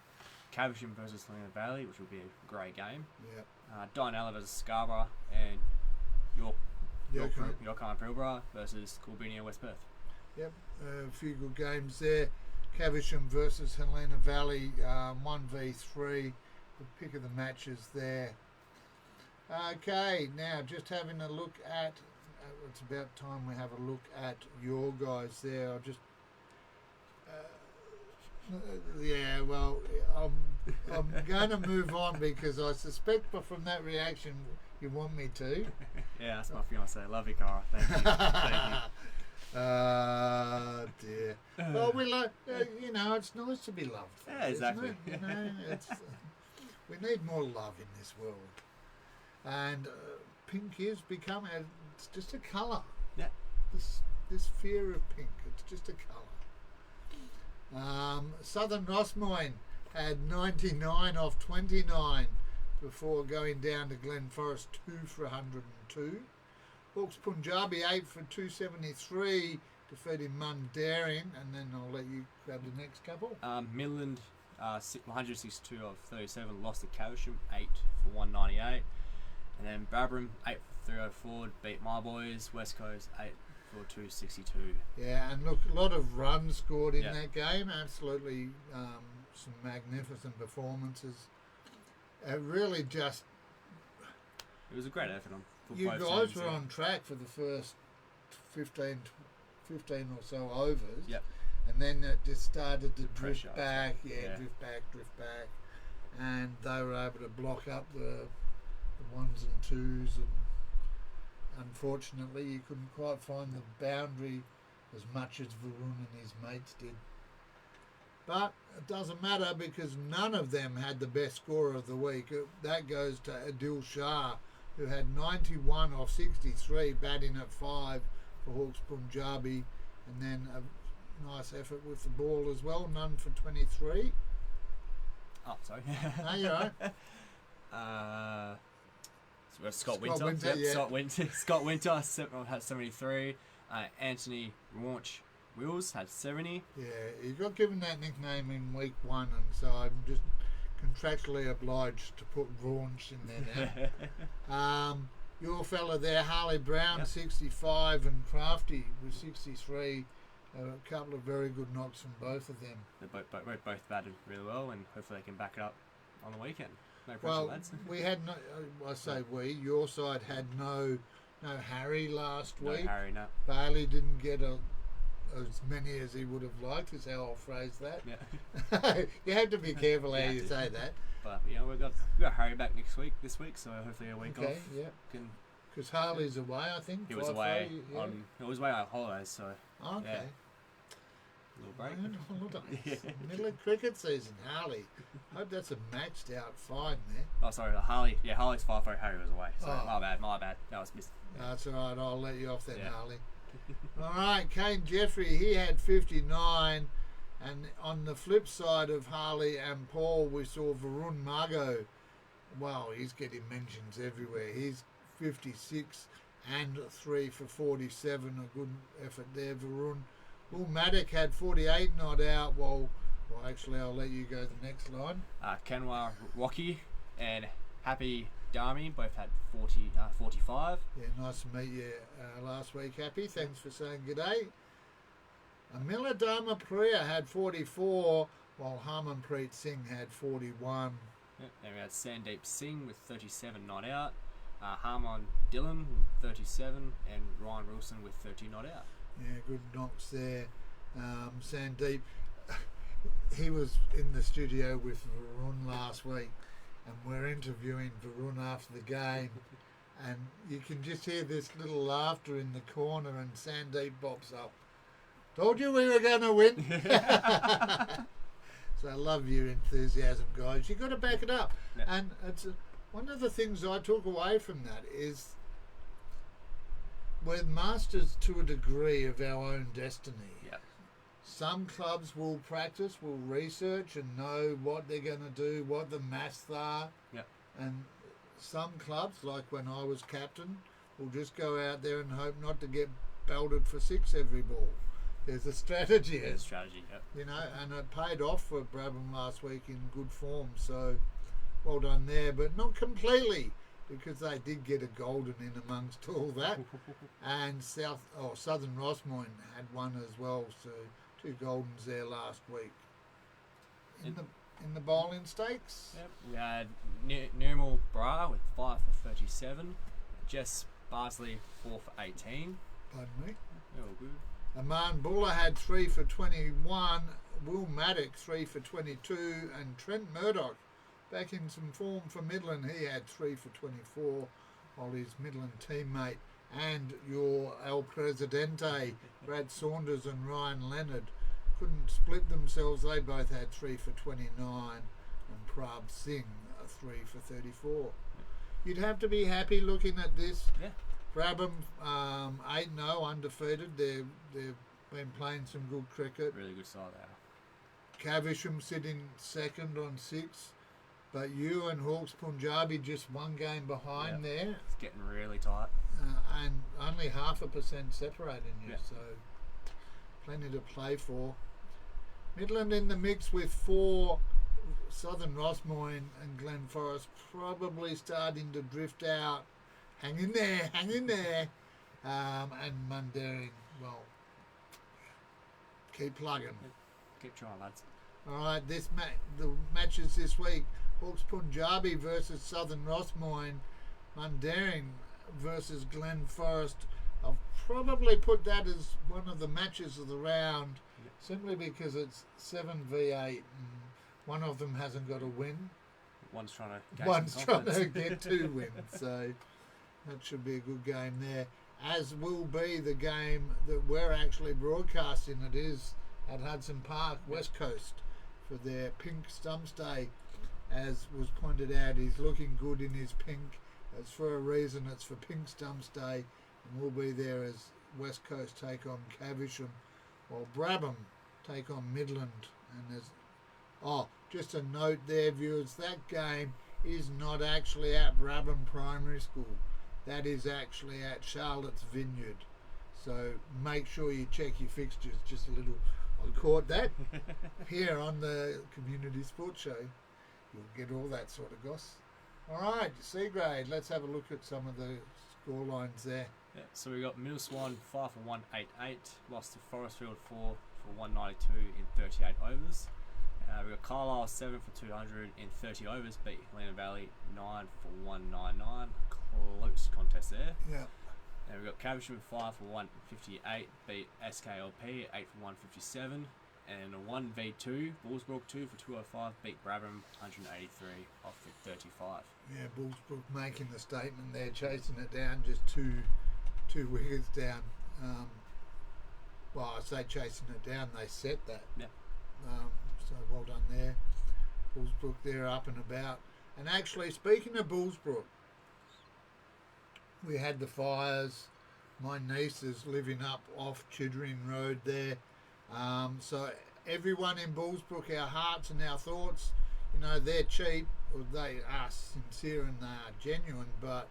[SPEAKER 4] Caversham versus Helena Valley, which will be a great game.
[SPEAKER 3] Yep.
[SPEAKER 4] Dianella versus Scarborough, and Yokine Pilbara versus Coolbinia West Perth.
[SPEAKER 3] Yep, a few good games there. Caversham versus Helena Valley, 1v3. The pick of the matches there. Okay, now just having a look at. It's about time we have a look at your guys there. I'll just. Yeah, well, I'm going to move on because I suspect from that reaction you want me to.
[SPEAKER 4] Yeah, that's my fiance. Love you, Cara. Thank you. Thank you.
[SPEAKER 3] Dear. Well, we love. It's nice to be loved.
[SPEAKER 4] Yeah, exactly.
[SPEAKER 3] Isn't it? It's. We need more love in this world, and pink is becoming. It's just a colour.
[SPEAKER 4] Yeah.
[SPEAKER 3] This fear of pink. It's just a colour. Southern Rossmoyne had 99 off 29 before going down to Glen Forest 2 for 102. Hawks Punjabi 8 for 273, defeating Mundaring, and then I'll let you grab the next couple.
[SPEAKER 4] Midland 162 of 37 lost to Caversham 8 for 198, and then Babram 8 for 304 beat my boys. West Coast 8 for 262.
[SPEAKER 3] Yeah, and look, a lot of runs scored in that game. Absolutely, some magnificent performances. Really just.
[SPEAKER 4] It was a great effort on.
[SPEAKER 3] You
[SPEAKER 4] both
[SPEAKER 3] guys
[SPEAKER 4] teams,
[SPEAKER 3] were on track for the first 15 or so overs.
[SPEAKER 4] Yep.
[SPEAKER 3] And then it just started to drift
[SPEAKER 4] pressure,
[SPEAKER 3] back.
[SPEAKER 4] yeah.
[SPEAKER 3] Drift back. And they were able to block up the ones and twos. And unfortunately, you couldn't quite find the boundary as much as Varun and his mates did. But it doesn't matter because none of them had the best score of the week. That goes to Adil Shah, who had 91 off 63, batting at 5 for Hawks Punjabi, and then a nice effort with the ball as well, none for 23.
[SPEAKER 4] Oh, sorry.
[SPEAKER 3] No, you're right.
[SPEAKER 4] So we have Scott Winter. Scott Winter had 73. Anthony Wills had 70.
[SPEAKER 3] Yeah, he got given that nickname in week 1, and so I'm just contractually obliged to put Raunch in there now. Your fella there, Harley Brown, 65, and Crafty with 63. A couple of very good knocks from both of them.
[SPEAKER 4] They both batted really well, and hopefully they can back it up on the weekend. No pressure, lads.
[SPEAKER 3] We had no. I say we. Your side had no Harry last week.
[SPEAKER 4] No Harry, no.
[SPEAKER 3] Bayley didn't get as many as he would have liked. Is how I'll phrase that.
[SPEAKER 4] Yeah.
[SPEAKER 3] You have to be careful how you say that.
[SPEAKER 4] But we've got Harry back this week, so hopefully a week off.
[SPEAKER 3] Yeah.
[SPEAKER 4] Can
[SPEAKER 3] Because Harley's away, I think.
[SPEAKER 4] He was away on holidays, so
[SPEAKER 3] okay.
[SPEAKER 4] Yeah. Little break.
[SPEAKER 3] Middle of cricket season, Harley. Hope that's a matched out fine there.
[SPEAKER 4] Oh, sorry, Harley. Yeah, Harley's 5 Harry was away. So my bad. That was missed.
[SPEAKER 3] That's all right. I'll let you off then, Harley. All right, Kane Jeffrey, he had 59. And on the flip side of Harley and Paul, we saw Varun Margot. Wow, he's getting mentions everywhere. He's 56 and 3 for 47. A good effort there, Varun. Will Maddock had 48 not out. Well, actually, I'll let you go the next line.
[SPEAKER 4] Kenwa Rocky and Happy Dami both had 45.
[SPEAKER 3] Yeah, nice to meet you last week, Happy. Thanks for saying g'day. Amila Dharma Priya had 44, while Harmanpreet Singh had 41.
[SPEAKER 4] Yep. Then we had Sandeep Singh with 37 not out. Harman Dillon with 37 and Ryan Wilson with 30 not out.
[SPEAKER 3] Yeah, good knocks there. Sandeep, he was in the studio with Varun last week, and we're interviewing Varun after the game, and you can just hear this little laughter in the corner, and Sandeep pops up. Told you we were going to win. So I love your enthusiasm, guys. You got to back it up.
[SPEAKER 4] Yeah.
[SPEAKER 3] And it's one of the things I took away from that is we're masters to a degree of our own destiny.
[SPEAKER 4] Yeah.
[SPEAKER 3] Some clubs will practice, will research and know what they're going to do, what the maths are.
[SPEAKER 4] Yeah.
[SPEAKER 3] And some clubs, like when I was captain, will just go out there and hope not to get belted for 6 every ball. There's a strategy.
[SPEAKER 4] There's a strategy, yep.
[SPEAKER 3] You know, and it paid off for Brabham last week in good form. So, well done there, but not completely, because they did get a golden in amongst all that. And Southern Rossmoyne had one as well, so 2 goldens there last week. In the bowling stakes.
[SPEAKER 4] Yep. We had Nirmal Bra with 5 for 37. Jess Barsley 4 for 18.
[SPEAKER 3] Pardon me.
[SPEAKER 4] Yeah, all good.
[SPEAKER 3] Aman Buller had 3 for 21, Will Maddock 3 for 22, and Trent Murdoch back in some form for Midland. He had 3 for 24, while his Midland teammate and your El Presidente, Brad Saunders and Ryan Leonard, couldn't split themselves. They both had 3 for 29, and Prab Singh 3 for 34. You'd have to be happy looking at this.
[SPEAKER 4] Yeah.
[SPEAKER 3] Brabham 8-0 undefeated. They've been playing some good cricket.
[SPEAKER 4] Really good side there.
[SPEAKER 3] Caversham sitting second on 6, but you and Hawks Punjabi just 1 game behind there,
[SPEAKER 4] It's getting really tight.
[SPEAKER 3] and only 0.5% separating you.
[SPEAKER 4] Yeah.
[SPEAKER 3] So plenty to play for. Midland in the mix with 4. Southern Rossmoyne and Glen Forest probably starting to drift out. Hang in there. And Mundaring, well, keep plugging.
[SPEAKER 4] Keep trying, lads.
[SPEAKER 3] All right, the matches this week: Hawks Punjabi versus Southern Rossmoyne, Mundaring versus Glen Forest. I'll probably put that as one of the matches of the round, simply because it's 7v8, and one of them hasn't got a win.
[SPEAKER 4] One's trying to gain
[SPEAKER 3] One's
[SPEAKER 4] some
[SPEAKER 3] trying to
[SPEAKER 4] confidence.
[SPEAKER 3] get 2 wins, so that should be a good game there. As will be the game that we're actually broadcasting. It is at Hudson Park, West Coast, for their pink stumps day. As was pointed out, he's looking good in his pink. It's for a reason. It's for Pink Stumps Day, and we'll be there as West Coast take on Caversham, while Brabham take on Midland. And there's just a note there, viewers, that game is not actually at Brabham Primary School. That is actually at Charlotte's Vineyard. So make sure you check your fixtures. Just a little, I caught that here on the Community Sports Show. You'll get all that sort of goss. All right, C grade. Let's have a look at some of the score lines there.
[SPEAKER 4] Yeah, so we got Middle Swan 5 for 188, lost to Forestfield 4 for 192 in 38 overs. We got Carlisle 7 for 200 in 30 overs, beat Helena Valley 9 for 199. Close contest there.
[SPEAKER 3] Yeah.
[SPEAKER 4] And we got Caversham 5 for 158, beat SKLP 8 for 157. And a 1v2, Bullsbrook 2 for 205, beat Brabham 183 off for 35.
[SPEAKER 3] Yeah, Bullsbrook making the statement there, chasing it down, just two wickets down. Well, I say chasing it down, they set that.
[SPEAKER 4] Yeah.
[SPEAKER 3] So well done there. Bullsbrook, they're up and about. And actually, speaking of Bullsbrook, we had the fires My niece is living up off Chittering Road there. So everyone in Bullsbrook, our hearts and our thoughts, you know, they're cheap, or they are sincere and they are genuine, but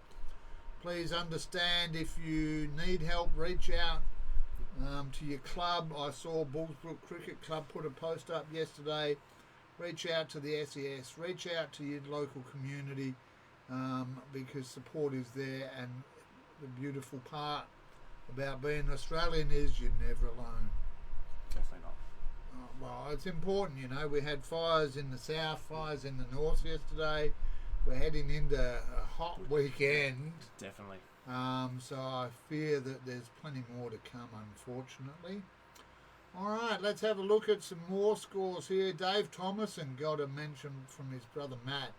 [SPEAKER 3] please understand, if you need help, reach out to your club. I saw Bullsbrook Cricket Club put a post up yesterday. Reach out to the SES, reach out to your local community, because support is there, and the beautiful part about being Australian is you're never alone.
[SPEAKER 4] Definitely not.
[SPEAKER 3] Well, it's important, you know. We had fires in the south, fires in the north yesterday. We're heading into a hot weekend.
[SPEAKER 4] Definitely.
[SPEAKER 3] So I fear that there's plenty more to come, unfortunately. All right, let's have a look at some more scores here. Dave Thomason got a mention from his brother Matt.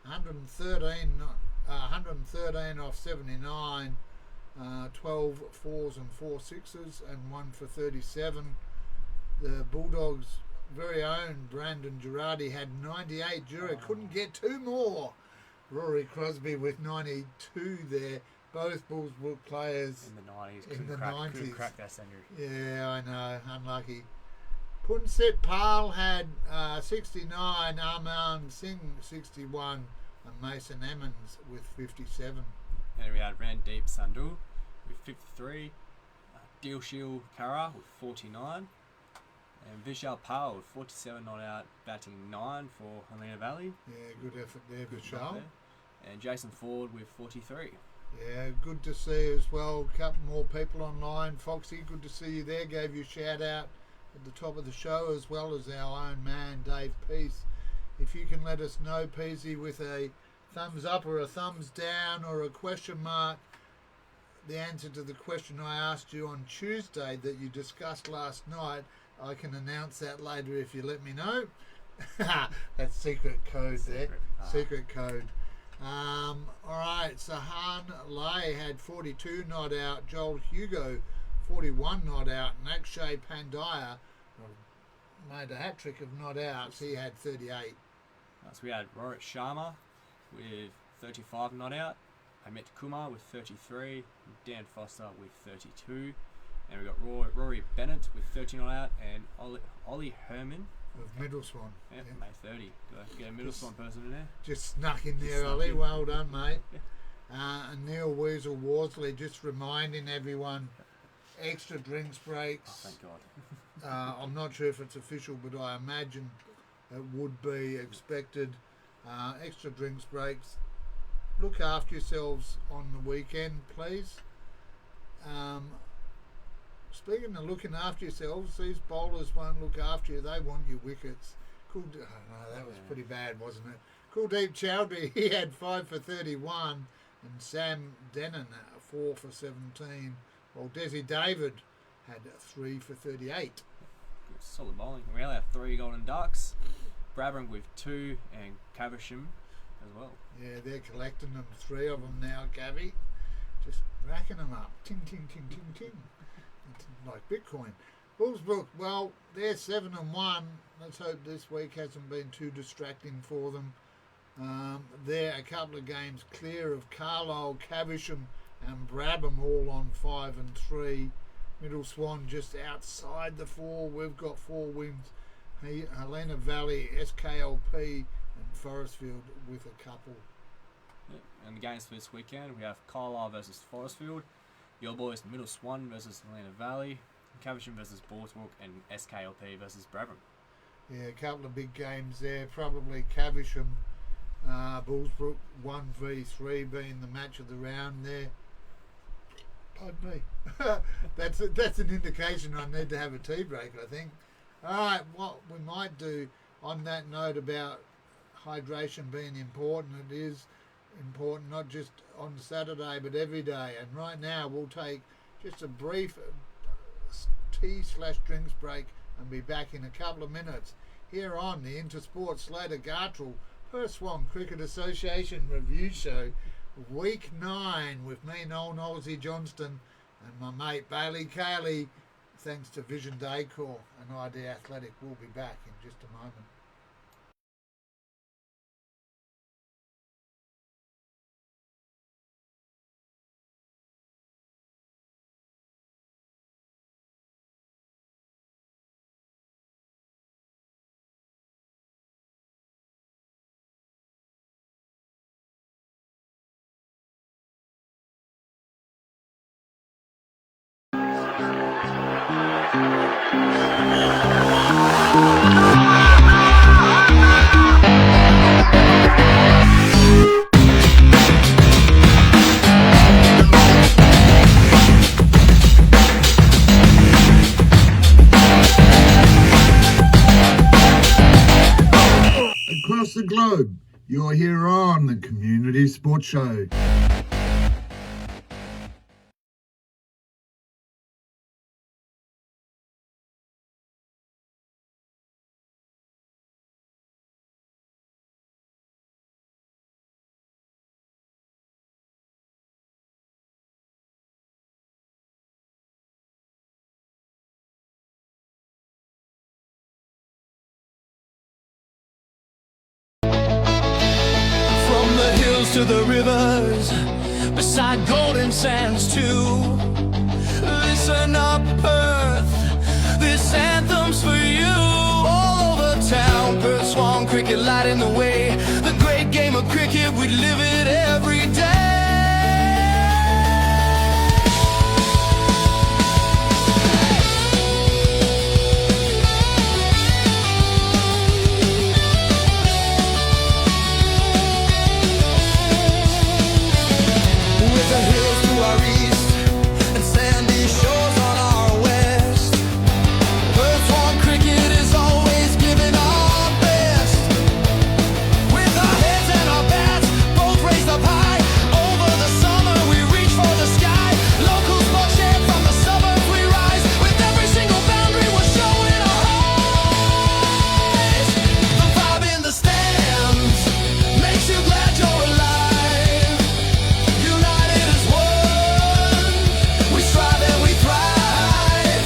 [SPEAKER 3] 113 off 79, 12 fours and 4 sixes, and 1 for 37. The Bulldogs' very own Brandon Girardi had 98. Jura couldn't get two more. Rory Crosby with 92 there. Both Bullsbrook players
[SPEAKER 4] In the 90s.
[SPEAKER 3] in the
[SPEAKER 4] Couldn't
[SPEAKER 3] 90s.
[SPEAKER 4] crack that century.
[SPEAKER 3] Yeah, I know. Unlucky. Punset Pal had 69, Arman Singh 61, and Mason Emmons with 57.
[SPEAKER 4] And we had Randeep Sandhu with 53. Dilshil Kara with 49. And Vishal Pal with 47 not out, batting 9 for Helena Valley.
[SPEAKER 3] Yeah, good effort there,
[SPEAKER 4] Good
[SPEAKER 3] Vishal.
[SPEAKER 4] knock there. And Jason Ford with 43.
[SPEAKER 3] Yeah, good to see as well. A couple more people online. Foxy, good to see you there. Gave you a shout out at the top of the show, as well as our own man, Dave Peace. If you can let us know, Peasy, with a thumbs up or a thumbs down or a question mark, the answer to the question I asked you on Tuesday that you discussed last night, I can announce that later if you let me know. That's secret code there. Secret code. All right, Sahan Lay had 42 not out. Joel Hugo 41 not out. And Akshay Pandya made a hat trick of not outs. He had 38.
[SPEAKER 4] So we had Rohit Sharma with 35 not out. Amit Kumar with 33. Dan Foster with 32. And we got Rory Bennett with 30 not out. And Ollie Herman
[SPEAKER 3] Of Middle Swan.
[SPEAKER 4] yeah, from May 30. Got to get a middle swan person in there.
[SPEAKER 3] Just snuck in there,
[SPEAKER 4] snuck
[SPEAKER 3] Ollie.
[SPEAKER 4] in.
[SPEAKER 3] Well done, mate. And Neil Weasel Worsley just reminding everyone, extra drinks
[SPEAKER 4] Oh,
[SPEAKER 3] breaks.
[SPEAKER 4] thank God.
[SPEAKER 3] I'm not sure if it's official, but I imagine it would be expected. Extra drinks breaks. Look after yourselves on the weekend, please. Speaking of looking after yourselves, these bowlers won't look after you. They want your wickets. Oh no, that was pretty bad, wasn't it? Kuldeep Chowdhury, he had 5 for 31, and Sam Denon 4 for 17. While Desi David had 3 for 38.
[SPEAKER 4] Good, solid bowling. We only have 3 golden ducks. Brabham with 2 and Caversham as well.
[SPEAKER 3] Yeah, they're collecting them. 3 of them now, Gabby. Just racking them up. Ting, ting, ting, ting, ting. It's like Bitcoin. Bullsbrook, well, they're 7 and 1. Let's hope this week hasn't been too distracting for them. They're a couple of games clear of Carlisle, Caversham and Brabham, all on 5 and 3. Middle Swan just outside the 4. We've got 4 wins. Helena Valley, SKLP and Forestfield with a couple.
[SPEAKER 4] Yeah. And the games for this weekend, we have Carlisle versus Forestfield, Your Boys Middle Swan versus Helena Valley, Caversham versus Bullsbrook, and SKLP versus Brabham.
[SPEAKER 3] Yeah, a couple of big games there. Probably Caversham, Bullsbrook 1v3 being the match of the round there. Pardon me. That's an indication I need to have a tea break, I think. All right, what we might do on that note about hydration being important, it is important not just on Saturday but every day. And right now we'll take just a brief tea/drinks break and be back in a couple of minutes here on the Intersport Slater Gartrell Perth Swan Cricket Association Review Show, Week 9, with me, Noel Nosey Johnston, and my mate Bayley Caley. Thanks to Vision Decor and ID Athletic. We'll be back in just a moment.
[SPEAKER 2] Across the globe, you're here on the Community Sports Show.
[SPEAKER 1] From the hills to the rivers, beside golden sands too. Listen up, Perth, this anthem's for you. All over town, Perth Swan cricket lighting the way. The great game of cricket, we live it every day. With the hills to our east and sandy shores on our west, Perth Swan cricket is always giving our best. With our heads and our bats both raised up high, over the summer we reach for the sky. Local sports shared from the suburbs we rise, with every single boundary we're showing our eyes. The vibe in the stands makes you glad you're alive. United as one, we strive and we thrive.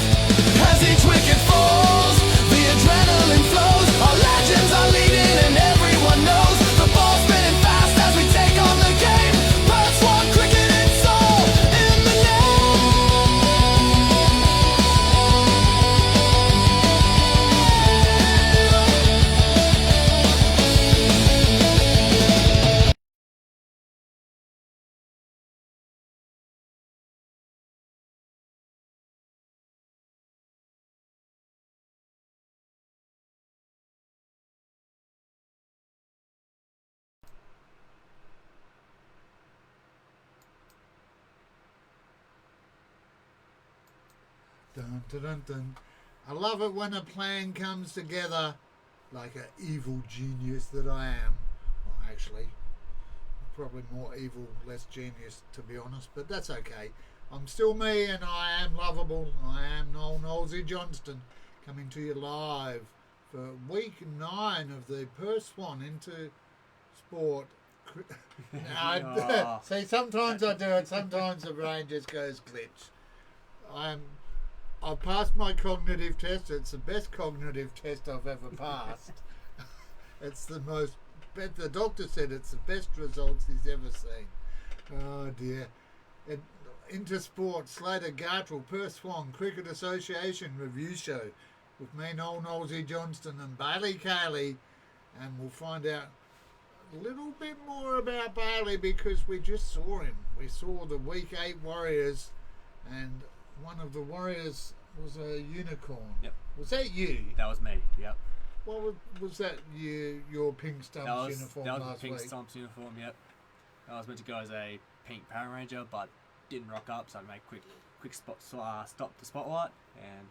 [SPEAKER 1] As each wicket falls, the adrenaline flows. Our legends are leading and everyone knows. The ball's spinning fast as we take on the game. Perth Swan cricket, it's all in the
[SPEAKER 3] Dun, dun, dun, dun. I love it when a plan comes together like an evil genius that I am. Well, actually, probably more evil, less genius, to be honest, but that's okay. I'm still me and I am lovable. I am Noel Nosey Johnston, coming to you live for week 9 of the Perth Swan into sport.
[SPEAKER 4] Oh.
[SPEAKER 3] See, sometimes I do it, sometimes the brain just goes glitch. I've passed my cognitive test. It's the best cognitive test I've ever passed. It's the most, but the doctor said it's the best results he's ever seen. Oh dear. Into sport, Slater Gartrell, Perth Swan Cricket Association review show with me, Noel Nosey Johnston and Bayley Caley, and we'll find out a little bit more about Bayley because we just saw him. We saw the week 8 Warriors, and one of the Warriors was a unicorn.
[SPEAKER 4] Yep.
[SPEAKER 3] Was that you?
[SPEAKER 4] That was me. Yep.
[SPEAKER 3] What was that? Your pink stumps uniform
[SPEAKER 4] that was
[SPEAKER 3] last
[SPEAKER 4] the pink
[SPEAKER 3] week?
[SPEAKER 4] stumps uniform. Yep. I was meant to go as a pink Power Ranger, but didn't rock up, so I made quick stop the spotlight, and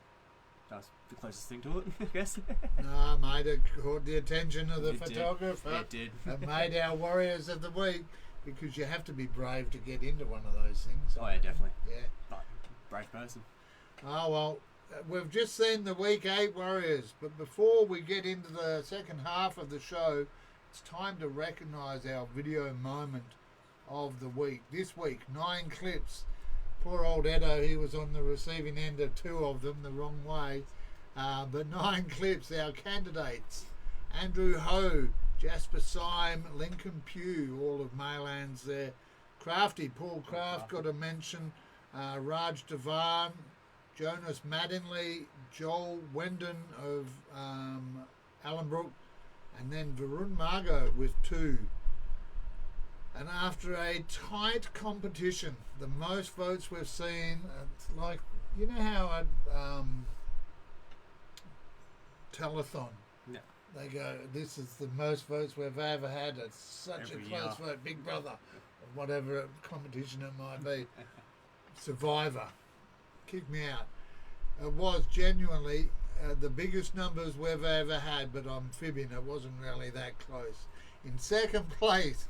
[SPEAKER 4] that was the closest thing to it, I guess.
[SPEAKER 3] No, mate, it caught the attention of the
[SPEAKER 4] It did.
[SPEAKER 3] photographer.
[SPEAKER 4] It did.
[SPEAKER 3] And made our Warriors of the week, because you have to be brave to get into one of those things.
[SPEAKER 4] Oh yeah, definitely.
[SPEAKER 3] Yeah.
[SPEAKER 4] But brave person.
[SPEAKER 3] Oh, well, we've just seen the week 8 Warriors, but before we get into the second half of the show, it's time to recognise our video moment of the week. This week, 9 clips. Poor old Edo, he was on the receiving end of 2 of them the wrong way. But 9 clips, our candidates. Andrew Ho, Jasper Syme, Lincoln Pugh, all of Maylands there. Crafty, Paul Craft got a mention. Raj Devan, Jonas Madinley, Joel Wendon of Allenbrook, and then Varun Margot with 2. And after a tight competition, the most votes we've seen, it's like, you know how telethon.
[SPEAKER 4] Yeah.
[SPEAKER 3] They go, this is the most votes we've ever had. It's such
[SPEAKER 4] Every
[SPEAKER 3] a close
[SPEAKER 4] year.
[SPEAKER 3] vote. Big Brother, or whatever competition it might be. Survivor. Kick me out. It was genuinely the biggest numbers we've ever had, but I'm fibbing. It wasn't really that close. In second place,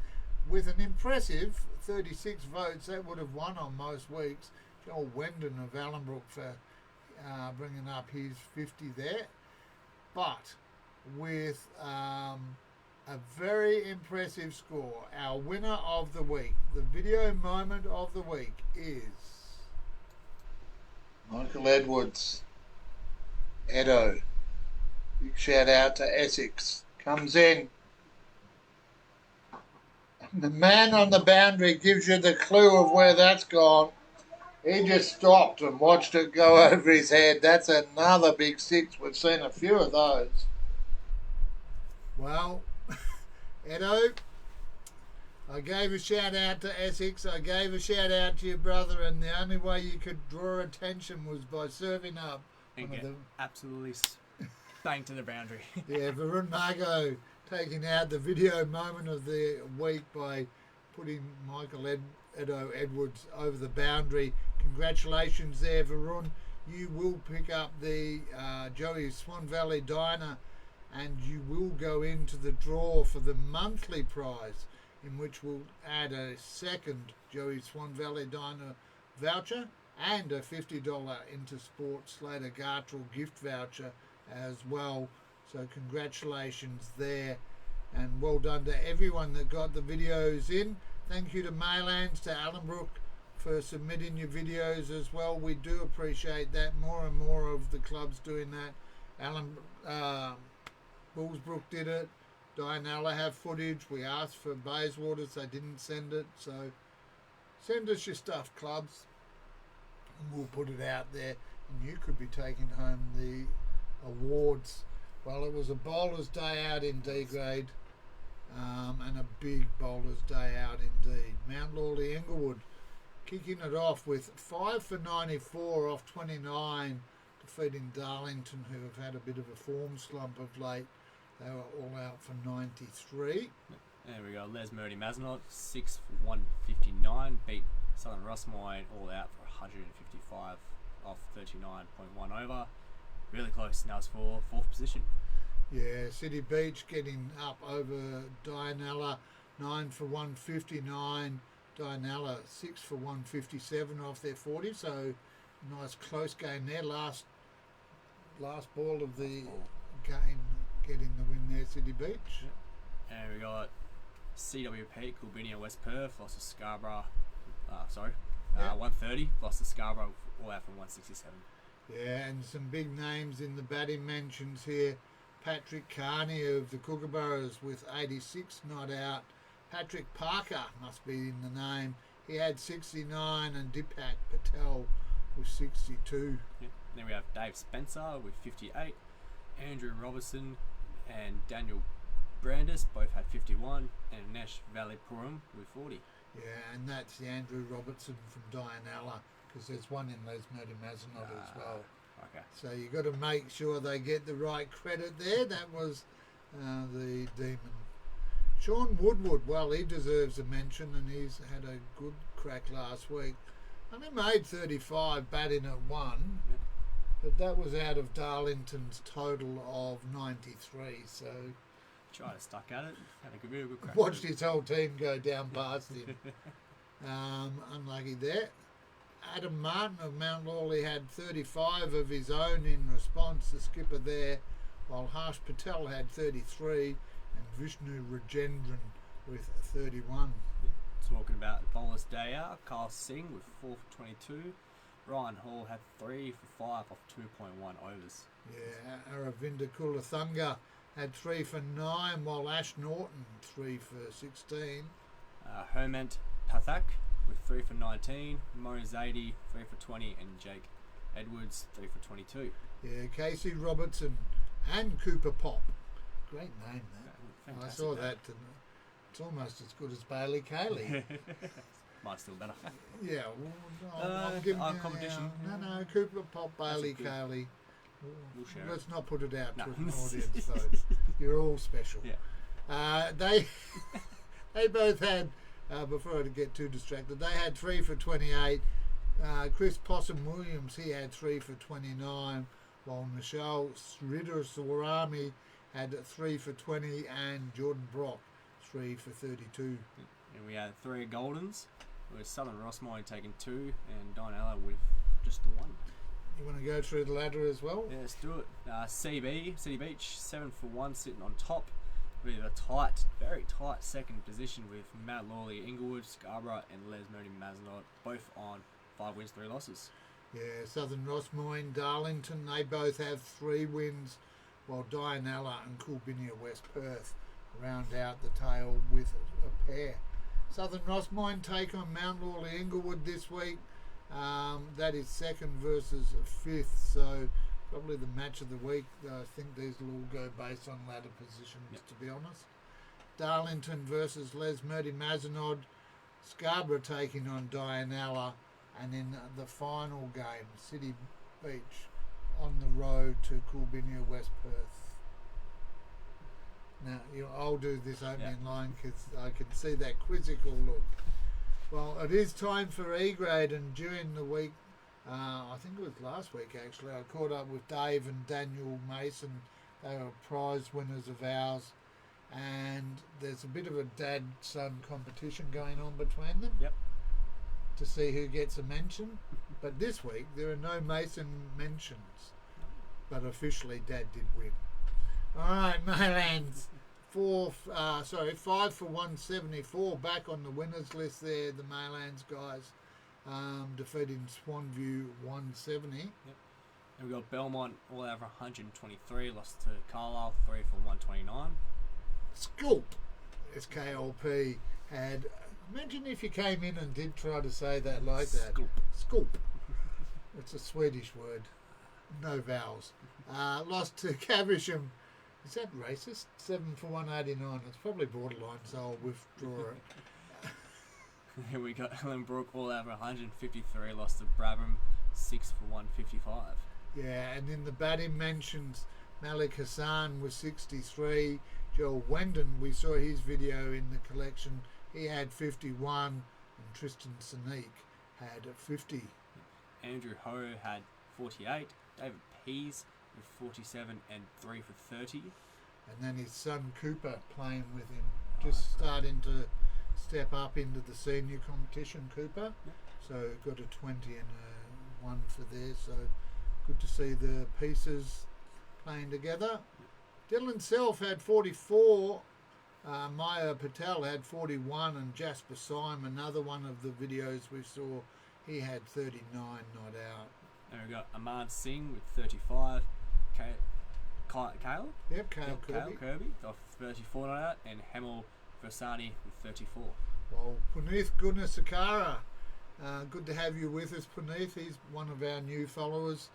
[SPEAKER 3] with an impressive 36 votes, that would have won on most weeks. Joel Wendon of Allenbrook for bringing up his 50 there. But with a very impressive score, our winner of the week, the video moment of the week is Michael Edwards. Edo. Big shout out to Essex. Comes in. The man on the boundary gives you the clue of where that's gone. He just stopped and watched it go over his head. That's another big six. We've seen a few of those. Well, Edo, I gave a shout out to Essex. I gave a shout out to your brother, and the only way you could draw attention was by serving up
[SPEAKER 4] And
[SPEAKER 3] one of
[SPEAKER 4] get
[SPEAKER 3] them.
[SPEAKER 4] absolutely bang to the boundary.
[SPEAKER 3] Yeah, Varun Margot taking out the video moment of the week by putting Michael Edo Edwards over the boundary. Congratulations there, Varun. You will pick up the Joey Swan Valley Diner, and you will go into the draw for the monthly prize, in which we'll add a second Joey Swan Valley Diner voucher and a $50 Intersport Slater Gartrell gift voucher as well. So congratulations there, and well done to everyone that got the videos in. Thank you to Maylands, to Allenbrook for submitting your videos as well. We do appreciate that. More and more of the clubs doing that. Bullsbrook did it. Dianella have footage. We asked for Bayswaters. They didn't send it. So send us your stuff, clubs, and we'll put it out there. And you could be taking home the awards. Well, it was a bowler's day out in D grade, and a big bowler's day out indeed. Mount Lawley Inglewood kicking it off with 5 for 94 off 29, defeating Darlington, who have had a bit of a form slump of late. They were all out for 93.
[SPEAKER 4] There we go. Les Murdy Mazenot, 6 for 159. Beat Southern Rossmoy all out for 155 off 39.1 over. Really close. Now it's for 4th position.
[SPEAKER 3] Yeah, City Beach getting up over Dianella, 9 for 159. Dianella 6 for 157 off their 40. So nice close game there. Last ball of the game, getting the win there, City Beach.
[SPEAKER 4] And we got CWP, Kilbinnie West Perth, lost to Scarborough. 130, lost to Scarborough all out from 167.
[SPEAKER 3] Yeah, and some big names in the batting mentions here. Patrick Carney of the Kookaburras with 86 not out. Patrick Parker must be in the name. He had 69, and Dipak Patel with 62.
[SPEAKER 4] Yeah. Then we have Dave Spencer with 58. Andrew Robertson and Daniel Brandis both had 51, and Nash Valley Purum with 40.
[SPEAKER 3] Yeah, and that's the Andrew Robertson from Dianella, because there's one in Les Murdy Mazenot as well.
[SPEAKER 4] Okay.
[SPEAKER 3] So you got to make sure they get the right credit there. That was the Demon. Sean Woodward, well, he deserves a mention, and he's had a good crack last week. Only made 35, batting at 1, but that was out of Darlington's total of 93. So
[SPEAKER 4] Tried to stuck at it. Had a real good crack.
[SPEAKER 3] watched his whole team go down past him. Unlucky there. Adam Martin of Mount Lawley had 35 of his own in response, the skipper there, while Harsh Patel had 33 and Vishnu Rajendran with 31.
[SPEAKER 4] Talking about bowler's day out, Carl Singh with 4 for 22. Ryan Hall had 3 for 5 off 2.1 overs.
[SPEAKER 3] Yeah, Aravinda Kulathunga had 3 for 9, while Ash Norton 3 for 16.
[SPEAKER 4] Herment Pathak with 3 for 19. Mo Zaidi 3 for 20, and Jake Edwards 3 for 22.
[SPEAKER 3] Yeah, Casey Robertson and Cooper Pop. Great name, that. I
[SPEAKER 4] Fantastic
[SPEAKER 3] saw
[SPEAKER 4] day.
[SPEAKER 3] that. It's almost as good as Bayley Caley.
[SPEAKER 4] Mine's still better.
[SPEAKER 3] Yeah, well, I'm giving
[SPEAKER 4] our
[SPEAKER 3] you
[SPEAKER 4] competition.
[SPEAKER 3] No, Cooper Pop,
[SPEAKER 4] That's a
[SPEAKER 3] Bailey
[SPEAKER 4] good-
[SPEAKER 3] Caley.
[SPEAKER 4] We'll share
[SPEAKER 3] Let's not put it out
[SPEAKER 4] No.
[SPEAKER 3] to an audience, though. You're all special.
[SPEAKER 4] Yeah.
[SPEAKER 3] They both had, before I get too distracted, they had 3 for 28. Chris Possum Williams, he had 3 for 29, while Michelle Ritter Sorami had 3 for 20, and Jordan Brock 3 for 32.
[SPEAKER 4] And we had 3 Goldens, with Southern Rossmore taking 2, and Dianella with just the 1.
[SPEAKER 3] You want to go through the ladder as well?
[SPEAKER 4] Yeah, let's do it. City Beach, 7 for 1, sitting on top with a tight, very tight second position with Matt Lawley, Inglewood, Scarborough, and Les Mooney Mazenod, both on 5 wins, 3 losses.
[SPEAKER 3] Yeah, Southern Rossmoyne, Darlington, they both have 3 wins, while Dianella and Coolbinia West Perth round out the tail with a pair. Southern Rossmoyne take on Mount Lawley Inglewood this week. That is 2nd versus 5th, so probably the match of the week. I think these will all go based on ladder positions, to be honest. Darlington versus Les Mooney Mazenod, Scarborough taking on Dianella, and in the final game, City Beach on the road to Coolbinia West Perth. Now, I'll do this opening line because I can see that quizzical look. Well, it is time for E-grade, and during the week, I think it was last week actually, I caught up with Dave and Daniel Mason. They were prize winners of ours, and there's a bit of a dad-son competition going on between them.
[SPEAKER 4] Yep.
[SPEAKER 3] To see who gets a mention. But this week there are no Mason mentions, but officially Dad did win. All right, Maylands, 5 for 174, back on the winners list there. The Maylands guys defeating Swanview 170.
[SPEAKER 4] Yep. And we got Belmont all over 123, lost to Carlisle 3 for 129.
[SPEAKER 3] Scoop, SKLP had. Imagine if you came in and did try to say that like that.
[SPEAKER 4] Scoop.
[SPEAKER 3] Scoop. It's a Swedish word. No vowels. Lost to Caversham. Is that racist? 7 for 189. It's probably borderline, so I'll withdraw it.
[SPEAKER 4] Here we got Ellenbrook all over 153, lost to Brabham 6 for 155.
[SPEAKER 3] Yeah, and in the batting mentions, Malik Hassan was 63. Joel Wendon, we saw his video in the collection. He had 51, and Tristan Sneak had 50.
[SPEAKER 4] Andrew Ho had 48. David Pease with 47 and 3 for 30.
[SPEAKER 3] And then his son Cooper playing with him, just starting to step up into the senior competition, Cooper.
[SPEAKER 4] Yep.
[SPEAKER 3] So got a 20 and a 1 for there. So good to see the pieces playing together. Dylan Self had 44. Maya Patel had 41, and Jasper Syme, another one of the videos we saw, he had 39 not out.
[SPEAKER 4] And we got Ahmad Singh with 35. Caley?
[SPEAKER 3] Yep, Cale Kirby.
[SPEAKER 4] Kirby off 34 not out, and Hemel Versani with 34.
[SPEAKER 3] Well, Puneeth Gunasakara, good to have you with us, Puneeth. He's one of our new followers.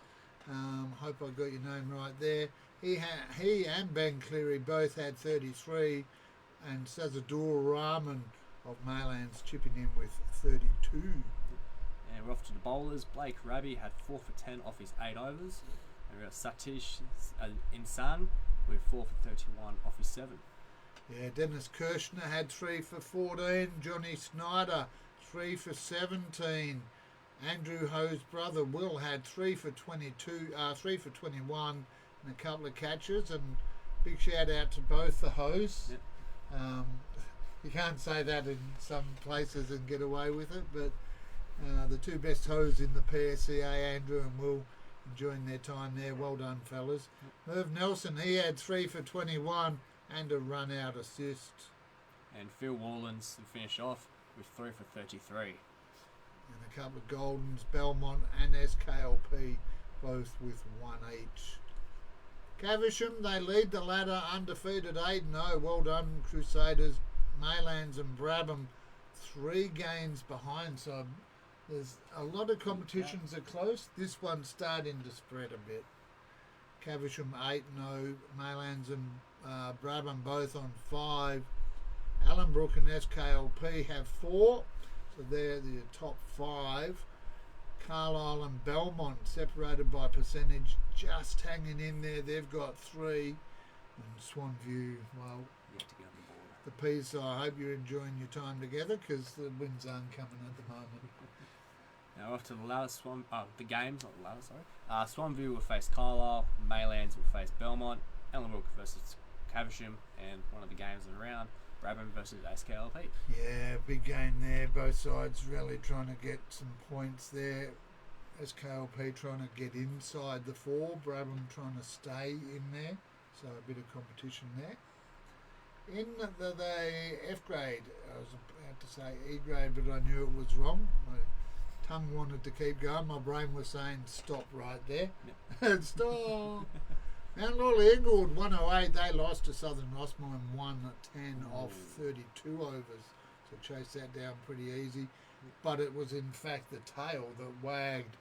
[SPEAKER 3] Hope I got your name right there. He and Ben Cleary both had 33, and Sazadur Rahman of Maylands chipping in with 32.
[SPEAKER 4] And we're off to the bowlers. Blake Raby had 4 for 10 off his 8 overs. And we got Satish Insan with 4 for 31 off his 7.
[SPEAKER 3] Yeah, Dennis Kirshner had 3 for 14. Johnny Snyder 3 for 17. Andrew Ho's brother Will had 3 for 22, 3 for 21, and a couple of catches. And big shout out to both the Ho's.
[SPEAKER 4] Yep.
[SPEAKER 3] You can't say that in some places and get away with it, but the two best Ho's in the PSCA, Andrew and Will, enjoying their time there. Well done, fellas. Merv Nelson, he had 3 for 21 and a run-out assist.
[SPEAKER 4] And Phil Warlands to finish off with 3 for 33.
[SPEAKER 3] And a couple of Goldens, Belmont and SKLP, both with 1 each. Caversham, they lead the ladder undefeated 8-0. Well done, Crusaders. Maylands and Brabham 3 games behind, so there's a lot of competitions are close. This one's starting to spread a bit. Caversham 8-0, Maylands and Brabham both on 5. Allenbrook and SKLP have 4, so they're the top 5. Carlisle and Belmont separated by percentage, just hanging in there. They've got 3. And Swanview, well,
[SPEAKER 4] Yet to get on the board.
[SPEAKER 3] the Peas, I hope you're enjoying your time together because the wins aren't coming at the moment.
[SPEAKER 4] Now off to the ladder, the games, not the ladder, sorry. Swanview will face Carlisle, Maylands will face Belmont, Ellenbrook versus Caversham, and one of the games of the round, Brabham versus SKLP.
[SPEAKER 3] Yeah, big game there. Both sides really trying to get some points there. SKLP trying to get inside the 4, Brabham trying to stay in there. So a bit of competition there. In the F grade, I was about to say E grade, but I knew it was wrong. My tongue wanted to keep going. My brain was saying stop right there.
[SPEAKER 4] Yep.
[SPEAKER 3] Stop. Mount Lawley Inglewood 108. They lost to Southern Rossmoyne 110 off 32 overs. So chased that down pretty easy. But it was in fact the tail that wagged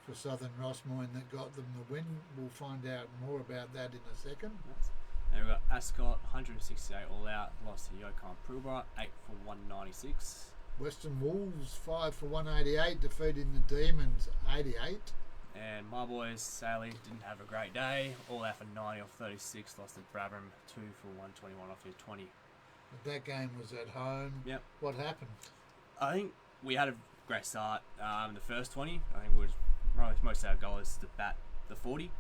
[SPEAKER 3] for Southern Rossmoyne that got them the win. We'll find out more about that in a second.
[SPEAKER 4] Nice. And we've got Ascot 168 all out, lost to Yukon Pilbara 8 for 196.
[SPEAKER 3] Western Wolves 5 for 188, defeating the Demons 88.
[SPEAKER 4] And my boys, Saley, didn't have a great day, all out for 90 off 36, lost to Brabham 2 for 121 off their 20.
[SPEAKER 3] But that game was at home.
[SPEAKER 4] Yep.
[SPEAKER 3] What happened?
[SPEAKER 4] I think we had a great start in the first 20. I think we most of our goals to bat the 40.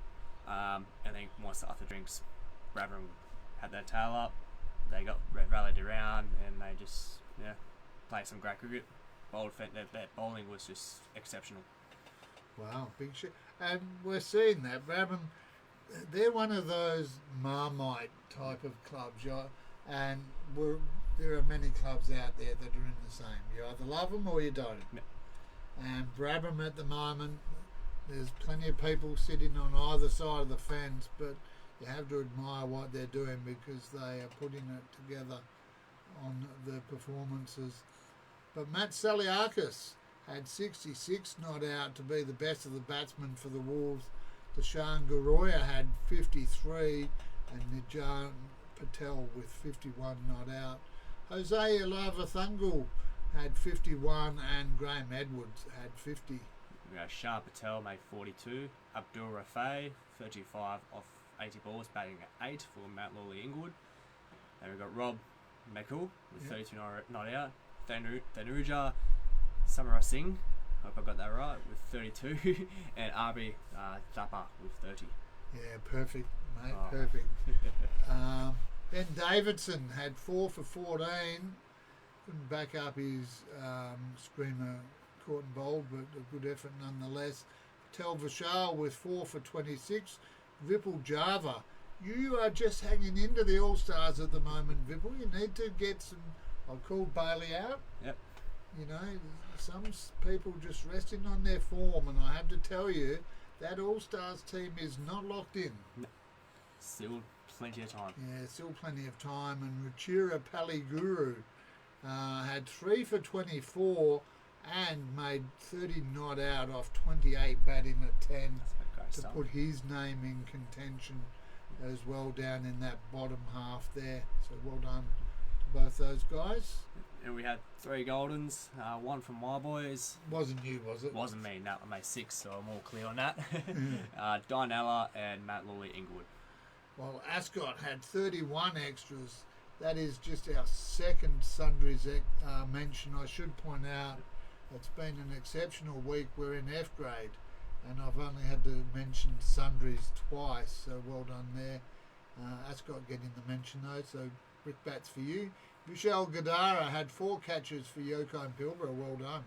[SPEAKER 4] And then once the other drinks, Brabham had their tail up. They got rallied around and they just played some great cricket. That bowling was just exceptional.
[SPEAKER 3] Wow, big shit. And we're seeing that. Brabham, they're one of those Marmite type of clubs. And there are many clubs out there that are in the same. You either love them or you don't.
[SPEAKER 4] Yeah.
[SPEAKER 3] And Brabham at the moment, there's plenty of people sitting on either side of the fence, but you have to admire what they're doing because they are putting it together on the performances. But Matt Saliakis had 66 not out to be the best of the batsmen for the Wolves. Deshaun Garoya had 53 and Nijan Patel with 51 not out. Jose Ilavathungal had 51 and Graham Edwards had 50.
[SPEAKER 4] We got Shah Patel made 42, Abdul Rafay 35 off 80 balls, batting at 8 for Mount Lawley Inglewood. And we've got Rob McCool with 32 not out, Thanuja Samara Singh, hope I got that right, with 32, and Arbi Thapa with 30.
[SPEAKER 3] Yeah, perfect, mate,
[SPEAKER 4] Oh.
[SPEAKER 3] perfect. Ben Davidson had 4 for 14. Couldn't back up his screamer caught and bowled, but a good effort nonetheless. Patel Vishal with 4 for 26. Vipul Java, you are just hanging into the All-Stars at the moment, Vipul. You need to get some, I'll call Bayley out.
[SPEAKER 4] Yep.
[SPEAKER 3] You know, some people just resting on their form, and I have to tell you, that All-Stars team is not locked in.
[SPEAKER 4] No. Still plenty of time.
[SPEAKER 3] Yeah, still plenty of time. And Ruchira Paliguru had 3 for 24 and made 30 not out off 28 batting at 10
[SPEAKER 4] That's a great
[SPEAKER 3] to
[SPEAKER 4] start.
[SPEAKER 3] put his name in contention as well down in that bottom half there. So well done to both those guys.
[SPEAKER 4] And we had 3 Goldens, 1 from my boys.
[SPEAKER 3] Wasn't you, was it?
[SPEAKER 4] Wasn't me, no, I made 6, so I'm all clear on that. Dinella and Matt Lawley Inglewood.
[SPEAKER 3] Well, Ascot had 31 extras. That is just our second sundries mention. I should point out it's been an exceptional week. We're in F grade and I've only had to mention sundries twice, so well done there. Ascot getting the mention though, so brickbats for you. Vishal Gadara had 4 catches for Yoko and Pilbara, well done.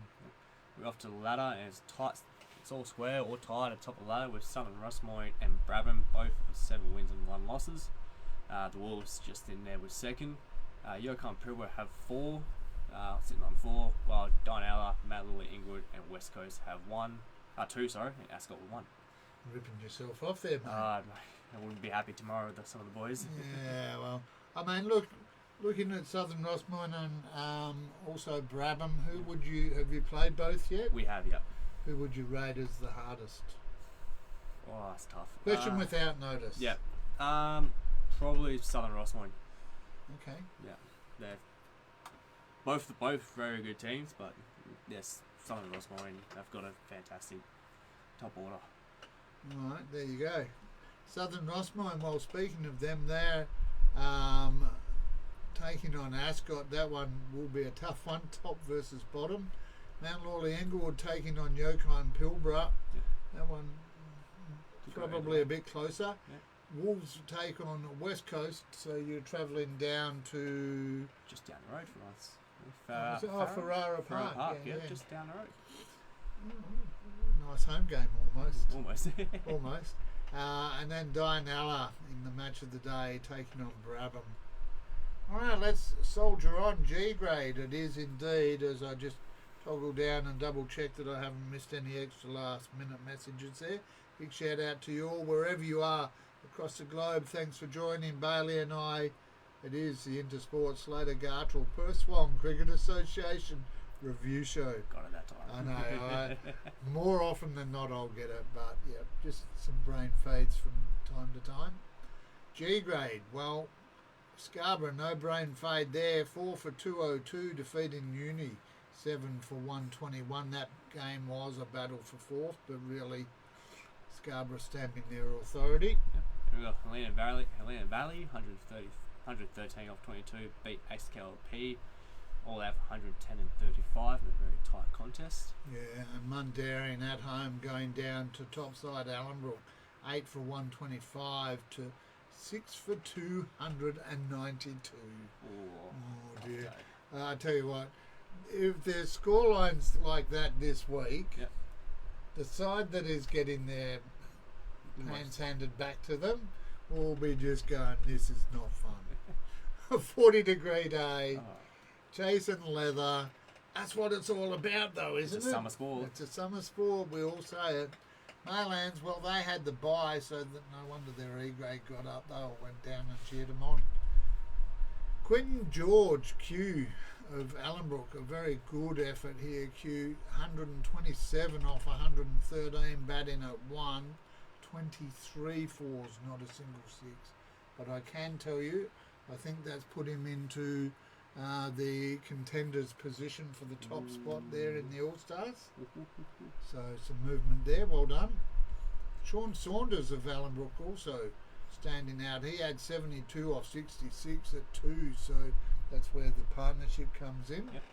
[SPEAKER 4] We're off to the ladder and it's tight. It's all square or tight at the top of the ladder with Southern Rossmoyne and Brabham both with 7 wins and 1 losses. The Wolves just in there with second. Yoko and Pilbara have 4, sitting on 4, while Dinella, Mount Lawley Inglewood and West Coast have 2, and Ascot with 1.
[SPEAKER 3] Ripping yourself off there, mate.
[SPEAKER 4] I wouldn't be happy tomorrow with some of the boys.
[SPEAKER 3] Yeah, well, I mean, looking at Southern Rossmoyne and also Brabham, have you played both yet?
[SPEAKER 4] We have, yeah.
[SPEAKER 3] Who would you rate as the hardest?
[SPEAKER 4] Oh, that's tough.
[SPEAKER 3] Question without notice.
[SPEAKER 4] Yeah. Probably Southern Rossmoyne.
[SPEAKER 3] Okay.
[SPEAKER 4] Yeah. They're both very good teams, but yes, Southern Rossmoyne, they've got a fantastic top order.
[SPEAKER 3] All right, there you go. Southern Rossmoyne, well, speaking of them, they're taking on Ascot. That one will be a tough one, top versus bottom. Mount Lawley Englewood taking on Yokine Pilbara. That one probably a bit closer. Wolves take on West Coast, so you're travelling down to...
[SPEAKER 4] Just down the road from us.
[SPEAKER 3] Ferrara Park. Yeah,
[SPEAKER 4] just down the road.
[SPEAKER 3] Nice home game, almost.
[SPEAKER 4] Almost.
[SPEAKER 3] Almost. And then Dianella in the match of the day taking on Brabham. All right, let's soldier on. G grade it is indeed, as I just toggle down and double check that I haven't missed any extra last minute messages there. Big shout out to you all wherever you are across the globe. Thanks for joining Bayley and I. It is the Intersport Slater Gartrell Perth Swan Cricket Association review show.
[SPEAKER 4] Got it that time.
[SPEAKER 3] I know. More often than not I'll get it, but yeah, just some brain fades from time to time. G grade, well, Scarborough, no brain fade there. 4 for 202, defeating Uni. 7 for 121. That game was a battle for fourth, but really Scarborough stamping their authority.
[SPEAKER 4] Yep. We've got Helena Valley, 113 off 22, beat ACKLP. All out 110 and 35 in a very tight contest.
[SPEAKER 3] Yeah, and Mundaring at home going down to topside Allenbrook. 8 for 125 to 6 for 292. Oh dear.
[SPEAKER 4] Okay.
[SPEAKER 3] I tell you what, if there's scorelines like that this week,
[SPEAKER 4] Yep.
[SPEAKER 3] the side that is getting their hands handed back to them will be just going, this is not fun. A 40-degree day,
[SPEAKER 4] Oh,
[SPEAKER 3] chasing leather. That's what it's all about, though, isn't it?
[SPEAKER 4] it's a summer sport.
[SPEAKER 3] It's a summer sport, we all say it. Maylands, well, they had the bye, so that no wonder their E-grade got up. They all went down and cheered them on. Quentin George, Q of Allenbrook, a very good effort here, Q. 127 off 113, batting at 1. 23 fours, not a single six. But I can tell you, I think that's put him into the contenders' position for the top spot there in the All-Stars. So some movement there, well done. Sean Saunders of Allenbrook also standing out. He had 72 off 66 at 2, so that's where the partnership comes in.
[SPEAKER 4] Yep.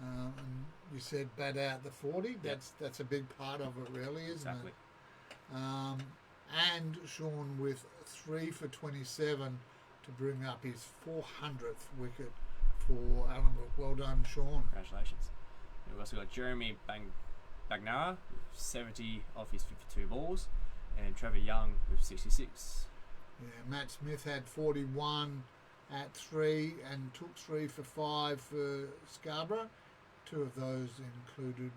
[SPEAKER 3] And you said bat out the 40.
[SPEAKER 4] Yep.
[SPEAKER 3] That's a big part of it, really, isn't
[SPEAKER 4] Exactly.
[SPEAKER 3] it? And Sean with 3 for 27 to bring up his 400th wicket for Allenbrook. Well done, Sean.
[SPEAKER 4] Congratulations. We've also got Jeremy Bagnara with 70 off his 52 balls, and Trevor Young with 66.
[SPEAKER 3] Yeah, Matt Smith had 41 at 3 and took 3 for 5 for Scarborough. 2 of those included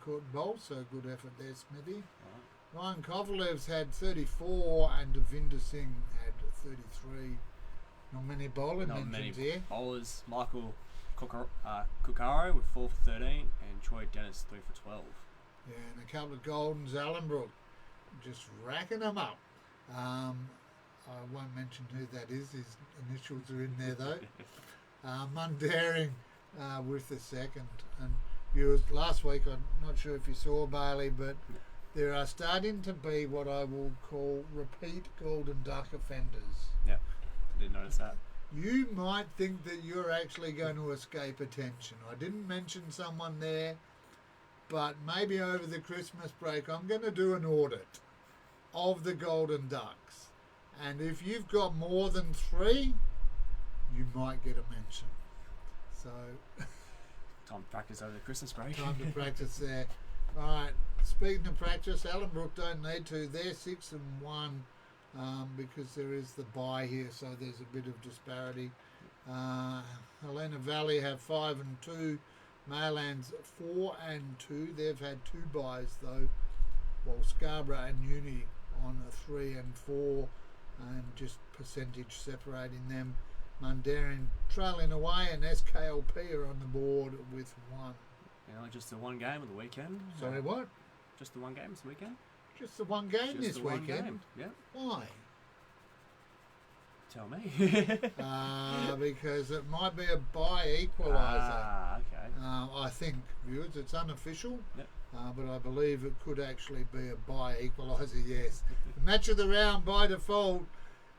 [SPEAKER 3] caught bowls, so good effort there, Smithy. Ryan Kovalev's had 34 and Devinder Singh had 33. Not many bowling
[SPEAKER 4] Not many
[SPEAKER 3] mentions here.
[SPEAKER 4] bowlers. Michael Kukaro with 4 for 13, and Troy Dennis 3 for 12.
[SPEAKER 3] Yeah, and a couple of Goldens. Allenbrook just racking them up. I won't mention who that is. His initials are in there though. Mundaring with the second. And viewers, last week, I'm not sure if you saw Bayley, but there are starting to be what I will call repeat Golden Duck offenders.
[SPEAKER 4] Yeah, didn't notice that.
[SPEAKER 3] You might think that you're actually going to escape attention. I didn't mention someone there, but maybe over the Christmas break I'm going to do an audit of the Golden Ducks. And if you've got more than 3, you might get a mention. So
[SPEAKER 4] Time to practice over the Christmas break.
[SPEAKER 3] time to practice there. All right, speaking of practice, Allenbrook don't need to. They're 6 and 1 because there is the bye here, so there's a bit of disparity. Helena Valley have 5 and 2. Maylands 4 and 2. They've had 2 byes though, while Scarborough and Uni on a 3 and 4, and just percentage separating them. Mundaring trailing away, and SKLP are on the board with 1.
[SPEAKER 4] You know, just the one game of the weekend.
[SPEAKER 3] Sorry, what?
[SPEAKER 4] Just the one game this weekend.
[SPEAKER 3] Just the one game
[SPEAKER 4] Just
[SPEAKER 3] this
[SPEAKER 4] the one
[SPEAKER 3] weekend?
[SPEAKER 4] game. Yeah.
[SPEAKER 3] Why?
[SPEAKER 4] Tell me.
[SPEAKER 3] because it might be a bye equaliser.
[SPEAKER 4] Okay.
[SPEAKER 3] I think, viewers, it's unofficial,
[SPEAKER 4] Yep.
[SPEAKER 3] but I believe it could actually be a bye equaliser, yes. The match of the round by default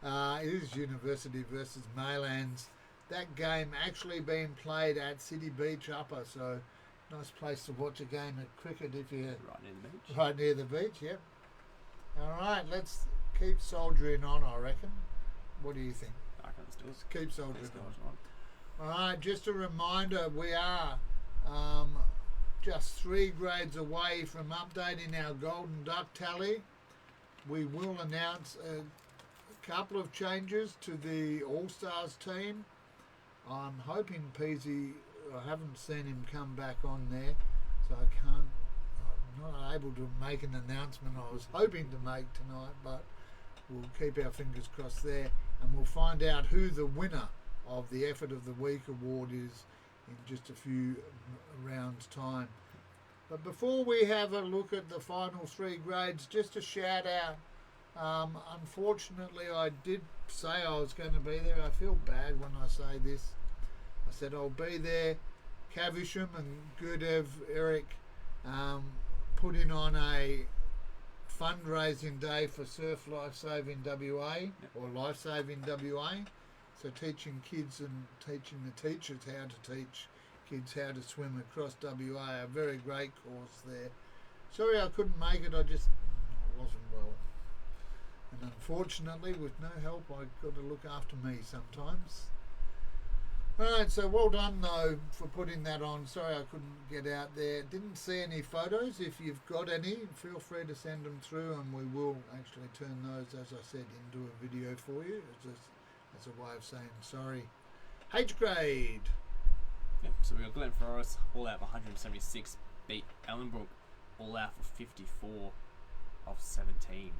[SPEAKER 3] is University versus Maylands. That game actually being played at City Beach Upper, so nice place to watch a game of cricket if you're
[SPEAKER 4] Right near the beach.
[SPEAKER 3] right near the beach, yep. All right, let's keep soldiering on, I reckon. What do you think?
[SPEAKER 4] I reckon let's do it.
[SPEAKER 3] Let's keep soldiering
[SPEAKER 4] Let's go
[SPEAKER 3] on.
[SPEAKER 4] on.
[SPEAKER 3] All right, just a reminder, we are just 3 grades away from updating our Golden Duck tally. We will announce a couple of changes to the All-Stars team. I'm hoping Peasy, I haven't seen him come back on there, so I'm not able to make an announcement I was hoping to make tonight, but we'll keep our fingers crossed there, and we'll find out who the winner of the Effort of the Week award is in just a few rounds' time. But before we have a look at the final 3 grades, just a shout out. Unfortunately, I did say I was going to be there. I feel bad when I say this. I said I'll be there. Cavisham and Gurdev Eric putting on a fundraising day for Surf Life Saving WA or Life Saving WA. So teaching kids and teaching the teachers how to teach kids how to swim across WA. A very great course there. Sorry I couldn't make it. I wasn't well. And unfortunately, with no help, I've got to look after me sometimes. Alright, so well done though for putting that on. Sorry I couldn't get out there. Didn't see any photos. If you've got any, feel free to send them through and we will actually turn those, as I said, into a video for you as a way of saying sorry. H grade.
[SPEAKER 4] Yep. So we got Glen Forest all out for 176, beat Ellenbrook all out for 54 off 17.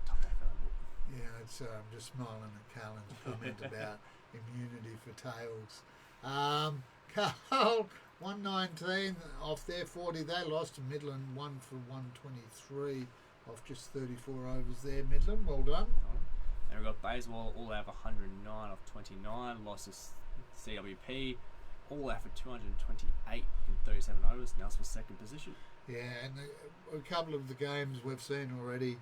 [SPEAKER 4] Tough day for Ellenbrook.
[SPEAKER 3] Yeah, it's just smiling at Carlin's comment about immunity for tails. Carl 119 off their 40. They lost to Midland, 1 for 123 off just 34 overs there. Midland, well done.
[SPEAKER 4] And we've got Bayswater all out for 109 off 29. Lost to CWP all out for 228 in 37 overs. Now it's for second position.
[SPEAKER 3] Yeah, and a couple of the games we've seen already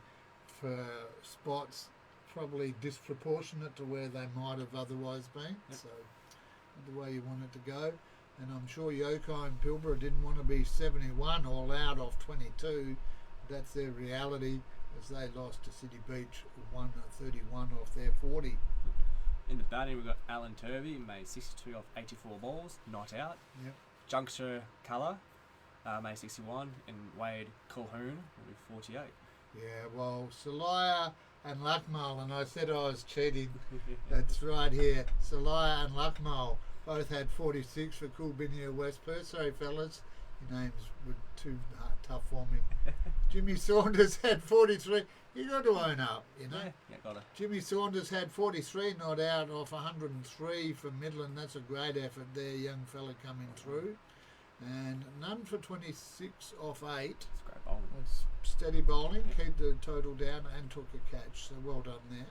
[SPEAKER 3] for spots probably disproportionate to where they might have otherwise been.
[SPEAKER 4] Yep.
[SPEAKER 3] So the way you want it to go. And I'm sure Yokai and Pilbara didn't want to be 71 all out off 22. That's their reality as they lost to City Beach 131 off their 40.
[SPEAKER 4] In the batting, we've got Alan Turvey, made 62 off 84 balls, not out.
[SPEAKER 3] Yep.
[SPEAKER 4] Juncture Colour, made 61, and Wade Colhoun, with 48.
[SPEAKER 3] Yeah, well, Salaya and Luckmal, and I said I was cheating. That's right here. Salaya and Luckmal both had 46 for Coolbinia West Perth. Sorry, fellas, your names were too tough for me. Jimmy Saunders had 43. You got to own up, you know.
[SPEAKER 4] Yeah, got it.
[SPEAKER 3] Jimmy Saunders had 43 not out off 103 from Midland. That's a great effort there, young fella coming through. And none for 26 off 8.
[SPEAKER 4] It's great bowling.
[SPEAKER 3] That's steady bowling, keep the total down and took a catch, so well done there.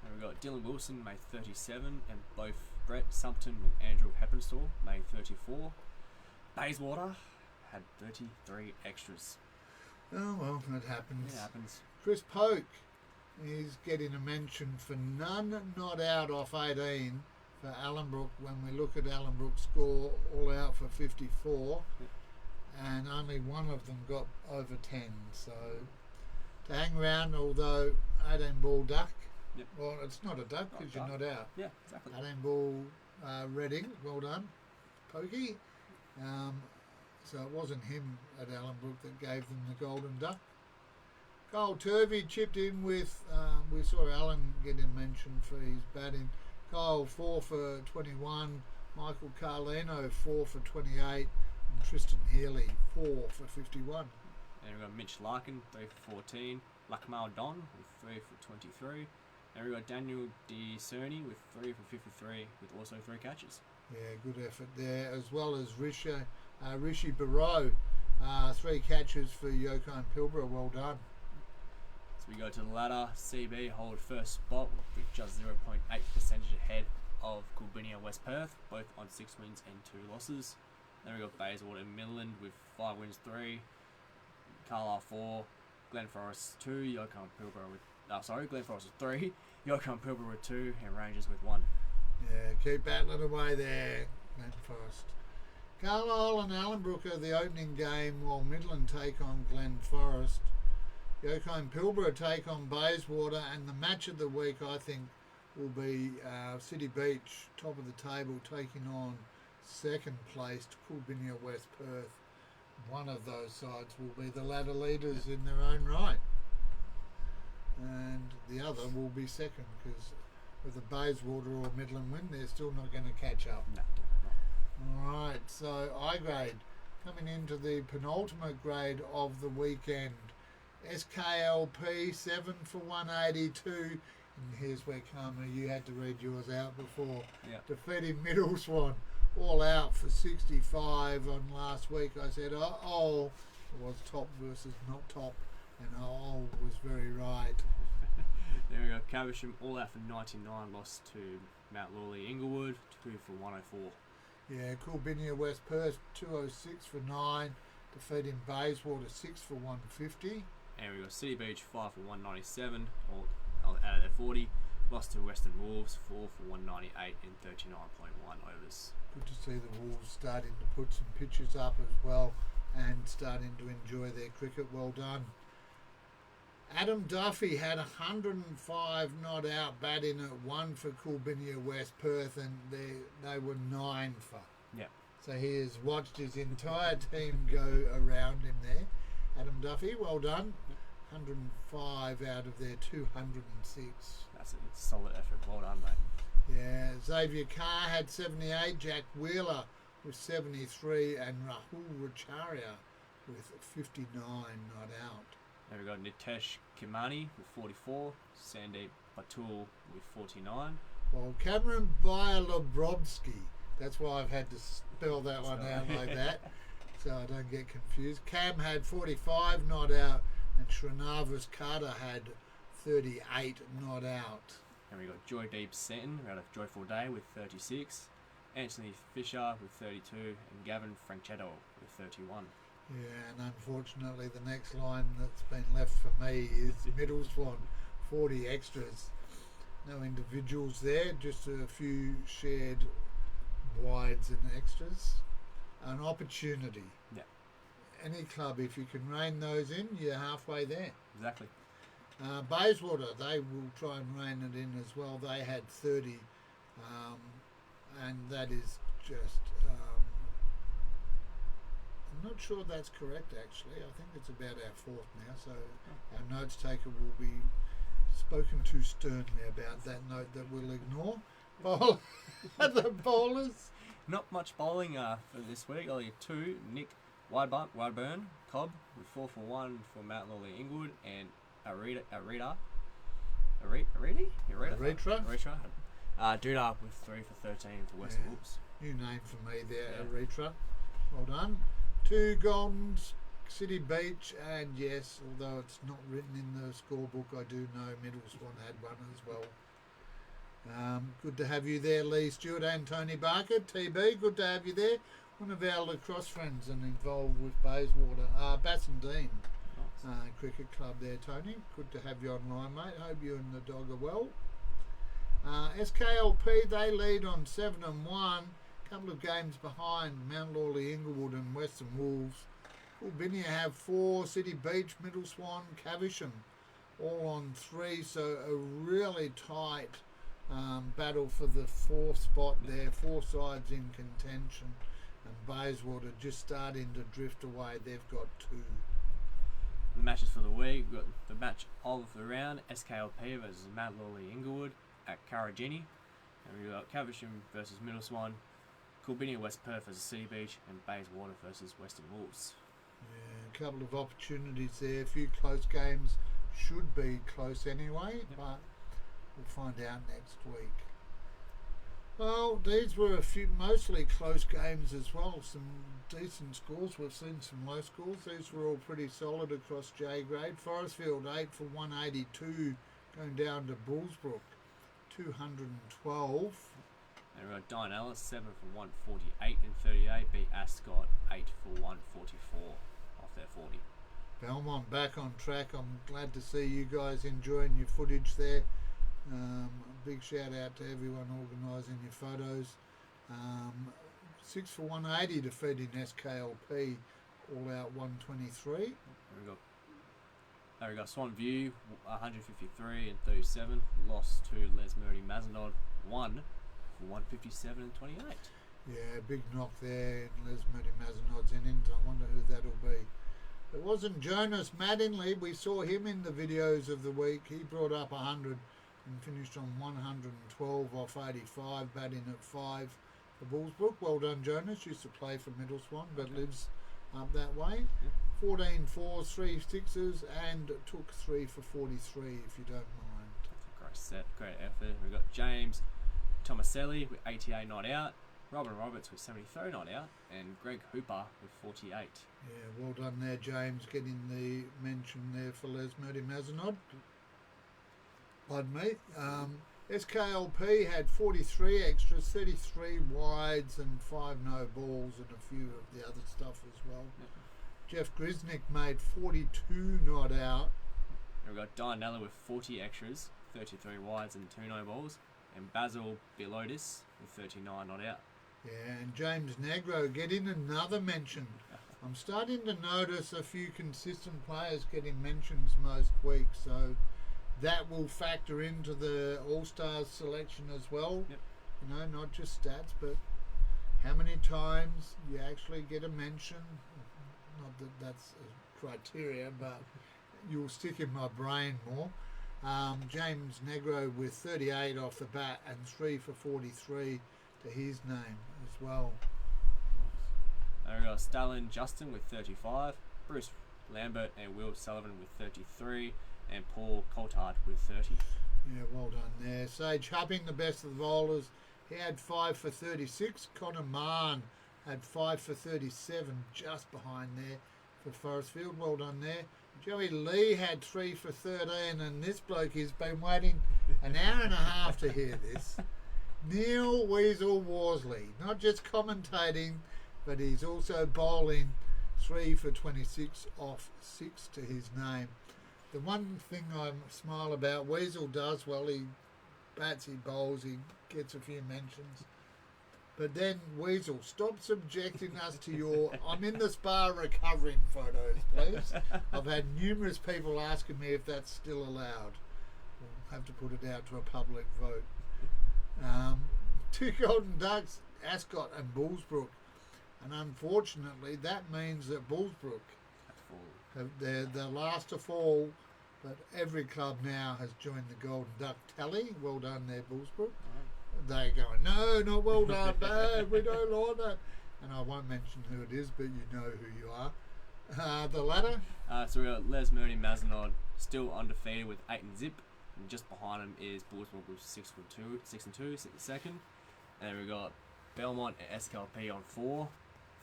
[SPEAKER 4] And we've got Dylan Wilson, made 37, and both Brett Sumpton and Andrew Heppenstall made 34. Bayswater had 33 extras.
[SPEAKER 3] Oh well, that happens.
[SPEAKER 4] It happens.
[SPEAKER 3] Chris Polk is getting a mention for none not out off 18 for Allenbrook when we look at Allenbrook's score all out for 54 and only one of them got over 10, so to hang around, although 18 ball duck.
[SPEAKER 4] Yep.
[SPEAKER 3] Well, it's not a duck because you're not out.
[SPEAKER 4] Yeah, exactly.
[SPEAKER 3] 18 ball Reading, well done Pokey. So it wasn't him at Allenbrook that gave them the golden duck. Cole Turvey chipped in with, we saw Alan get a mention for his batting. Cole 4 for 21, Michael Carlino 4 for 28, and Tristan Healy 4 for 51.
[SPEAKER 4] And we've got Mitch Larkin, 3 for 14, Lakmal Don with 3 for 23, and we've got Daniel De Cerny with 3 for 53 with also 3 catches.
[SPEAKER 3] Yeah, good effort there, as well as Rishi Barrow, 3 catches for Yoko and Pilbara, well done.
[SPEAKER 4] So we go to the ladder. CB hold first spot with just 0.8% ahead of Coolbinia West Perth, both on 6 wins and 2 losses. Then we got Bayswater and Midland with 5 wins, 3. Carlisle 4, Glen Forest 2, Yukon Pilbara with Glen Forest with 3, Yukon Pilbara with 2, and Rangers with 1.
[SPEAKER 3] Yeah, keep battling away there, Glen Forest. Carlisle and Allenbrook are the opening game, while Midland take on Glen Forest. Yukon Pilbara take on Bayswater, and the match of the week, I think, will be City Beach, top of the table, taking on second placed Coolbinia West Perth. One of those sides will be the ladder leaders in their own right, and the other will be second, because with a Bayswater or Midland win, they're still not going to catch up.
[SPEAKER 4] No.
[SPEAKER 3] Alright, so I grade, coming into the penultimate grade of the weekend. SKLP 7 for 182, and here's where, Karma, you had to read yours out before.
[SPEAKER 4] Yeah.
[SPEAKER 3] Defeating Middle Swan all out for 65 on last week. I said, it was top versus not top, and was very right.
[SPEAKER 4] There we go. Caversham all out for 99, lost to Mount Lawley Inglewood 2 for 104.
[SPEAKER 3] Yeah, Coolbinia West Perth 206 for 9, defeating Bayswater 6 for 150.
[SPEAKER 4] And we got City Beach 5 for 197, all out of their 40. Lost to Western Wolves 4 for 198 and 39.1 overs.
[SPEAKER 3] Good to see the Wolves starting to put some pitches up as well and starting to enjoy their cricket. Well done. Adam Duffy had 105 not out batting at 1 for Coolbinia West Perth, and they were 9 for.
[SPEAKER 4] Yeah.
[SPEAKER 3] So he has watched his entire team go around him there. Adam Duffy, well done. 105 out of their 206.
[SPEAKER 4] That's a solid effort. Well done, mate.
[SPEAKER 3] Yeah, Xavier Carr had 78, Jack Wheeler with 73, and Rahul Racharia with 59 not out.
[SPEAKER 4] Then we got Nitesh Kimani with 44, Sandeep Batul with 49.
[SPEAKER 3] Well, Cameron Bialobrovsky, that's why I've had to spell that one out like that, so I don't get confused. Cam had 45 not out, and Srinivas Carter had 38 not out.
[SPEAKER 4] And we got Joydeep Seton out of Joyful Day with 36, Anthony Fisher with 32, and Gavin Franchetto with 31.
[SPEAKER 3] Yeah, and unfortunately the next line that's been left for me is Middle Swan, 40 extras. No individuals there, just a few shared wides and extras. An opportunity.
[SPEAKER 4] Yeah.
[SPEAKER 3] Any club, if you can rein those in, you're halfway there.
[SPEAKER 4] Exactly.
[SPEAKER 3] Bayswater, they will try and rein it in as well. They had 30, and that is just... I'm not sure that's correct, actually. I think it's about our 4th now, so our notes taker will be spoken to sternly about that note that we'll ignore. The bowlers.
[SPEAKER 4] Not much bowling for this week. Only 2. Nick Wideburn Cobb with 4 for 1 for Mount Lawley Inglewood, and Arita Dudar with 3 for 13 for Western Wolves.
[SPEAKER 3] New name for me there, Aritra. Well done. 2 Goldens, City Beach, and yes, although it's not written in the scorebook, I do know Middle Swan had 1 as well. Good to have you there, Lee Stewart and Tony Barker. TB, good to have you there. One of our lacrosse friends and involved with Bayswater, Bassendean Cricket Club there, Tony. Good to have you online, mate. Hope you and the dog are well. SKLP, they lead on 7 and 1. Couple of games behind Mount Lawley Inglewood and Western Wolves. Coolbinia have 4, City Beach, Middle Swan, Caversham all on 3, so a really tight battle for the 4th spot there, 4 sides in contention, and Bayswater just starting to drift away. They've got 2.
[SPEAKER 4] The matches for the week, we've got the match of the round, SKLP versus Mount Lawley Inglewood at Karajini, and we've got Caversham versus Middle Swan, Coolbinia West Perth versus City Beach, and Bayswater versus Western Wolves.
[SPEAKER 3] Yeah, a couple of opportunities there. A few close games, should be close anyway, but we'll find out next week. Well, these were a few mostly close games as well. Some decent scores. We've seen some low scores. These were all pretty solid across J grade. Forestfield 8 for 182, going down to Bullsbrook 212.
[SPEAKER 4] And we've got Dianella 7 for 148 and 38. Beat Ascot 8 for 144 off their 40.
[SPEAKER 3] Belmont back on track. I'm glad to see you guys enjoying your footage there. A big shout out to everyone organising your photos. 6 for 180 defeating SKLP, all out 123.
[SPEAKER 4] We got Swan View 153 and 37. Lost to Les Murray Mazenod 1 for 157 and 28.
[SPEAKER 3] Yeah, big knock there in Les Murray Mazenod's innings. I wonder who that'll be. It wasn't Jonas Mattingly. We saw him in the videos of the week. He brought up 100 and finished on 112 off 85, batting at 5 for Bullsbrook. Well done, Jonas. Used to play for Middle Swan, but lives up that way. 14 fours, 3 sixes, and took 3 for 43, if you don't mind.
[SPEAKER 4] Great set, great effort. We've got James Tomaselli with 88 not out. Robin Roberts with 73 not out, and Greg Hooper with 48.
[SPEAKER 3] Yeah, well done there, James, getting the mention there for Les Murray Mazenod. Pardon me. SKLP had 43 extras, 33 wides, and 5 no balls, and a few of the other stuff as well.
[SPEAKER 4] Yep.
[SPEAKER 3] Jeff Grisnick made 42 not out.
[SPEAKER 4] And we've got Dianella with 40 extras, 33 wides, and 2 no balls, and Basil Bilotis with 39 not out.
[SPEAKER 3] Yeah, and James Negro getting another mention. I'm starting to notice a few consistent players getting mentions most weeks, so that will factor into the All-Stars selection as well.
[SPEAKER 4] Yep.
[SPEAKER 3] You know, not just stats, but how many times you actually get a mention. Not that that's a criteria, but you'll stick in my brain more. James Negro with 38 off the bat and 3 for 43 to his name as well.
[SPEAKER 4] And we've got Stalin Justin with 35, Bruce Lambert and Will Sullivan with 33, and Paul Coulthard with 30.
[SPEAKER 3] Yeah, well done there. Sage Hubbing, the best of the bowlers. He had 5 for 36. Connor Mann had 5 for 37, just behind there for Forestfield. Well done there. Joey Lee had 3 for 13, and this bloke has been waiting an hour and a half to hear this. Neil Weasel Worsley, not just commentating, but he's also bowling 3 for 26 off 6 to his name. The one thing I smile about, Weasel does well, he bats, he bowls, he gets a few mentions. But then, Weasel, stop subjecting us to your I'm in the spa recovering photos, please. I've had numerous people asking me if that's still allowed. We'll have to put it out to a public vote. 2 Golden Ducks, Ascot and Bullsbrook. And unfortunately, that means that Bullsbrook, they're the last to fall, but every club now has joined the Golden Duck tally. Well done there, Bullsbrook. They're going, no, not well done, bad, we don't like that. And I won't mention who it is, but you know who you are. The ladder?
[SPEAKER 4] So we've got Les Murray Mazenod still undefeated with 8 and zip. And just behind him is Bullsbrook with 6 and 2, second. And then we've got Belmont and SKLP on 4.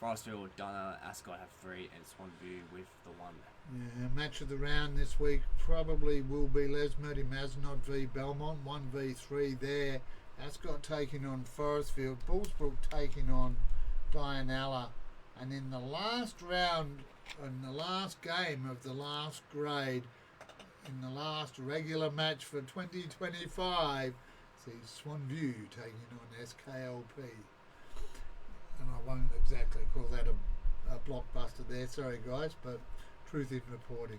[SPEAKER 4] Forestfield, Dunner, Ascot have 3, and Swanview with the 1.
[SPEAKER 3] Yeah, match of the round this week probably will be Les Murray Mazenod v Belmont, 1v3 there. Ascot taking on Forestfield, Bullsbrook taking on Dianella. And in the last round, in the last game of the last grade, in the last regular match for 2025, sees Swanview taking on SKLP. And I won't exactly call that a blockbuster there, sorry guys, but truth in reporting.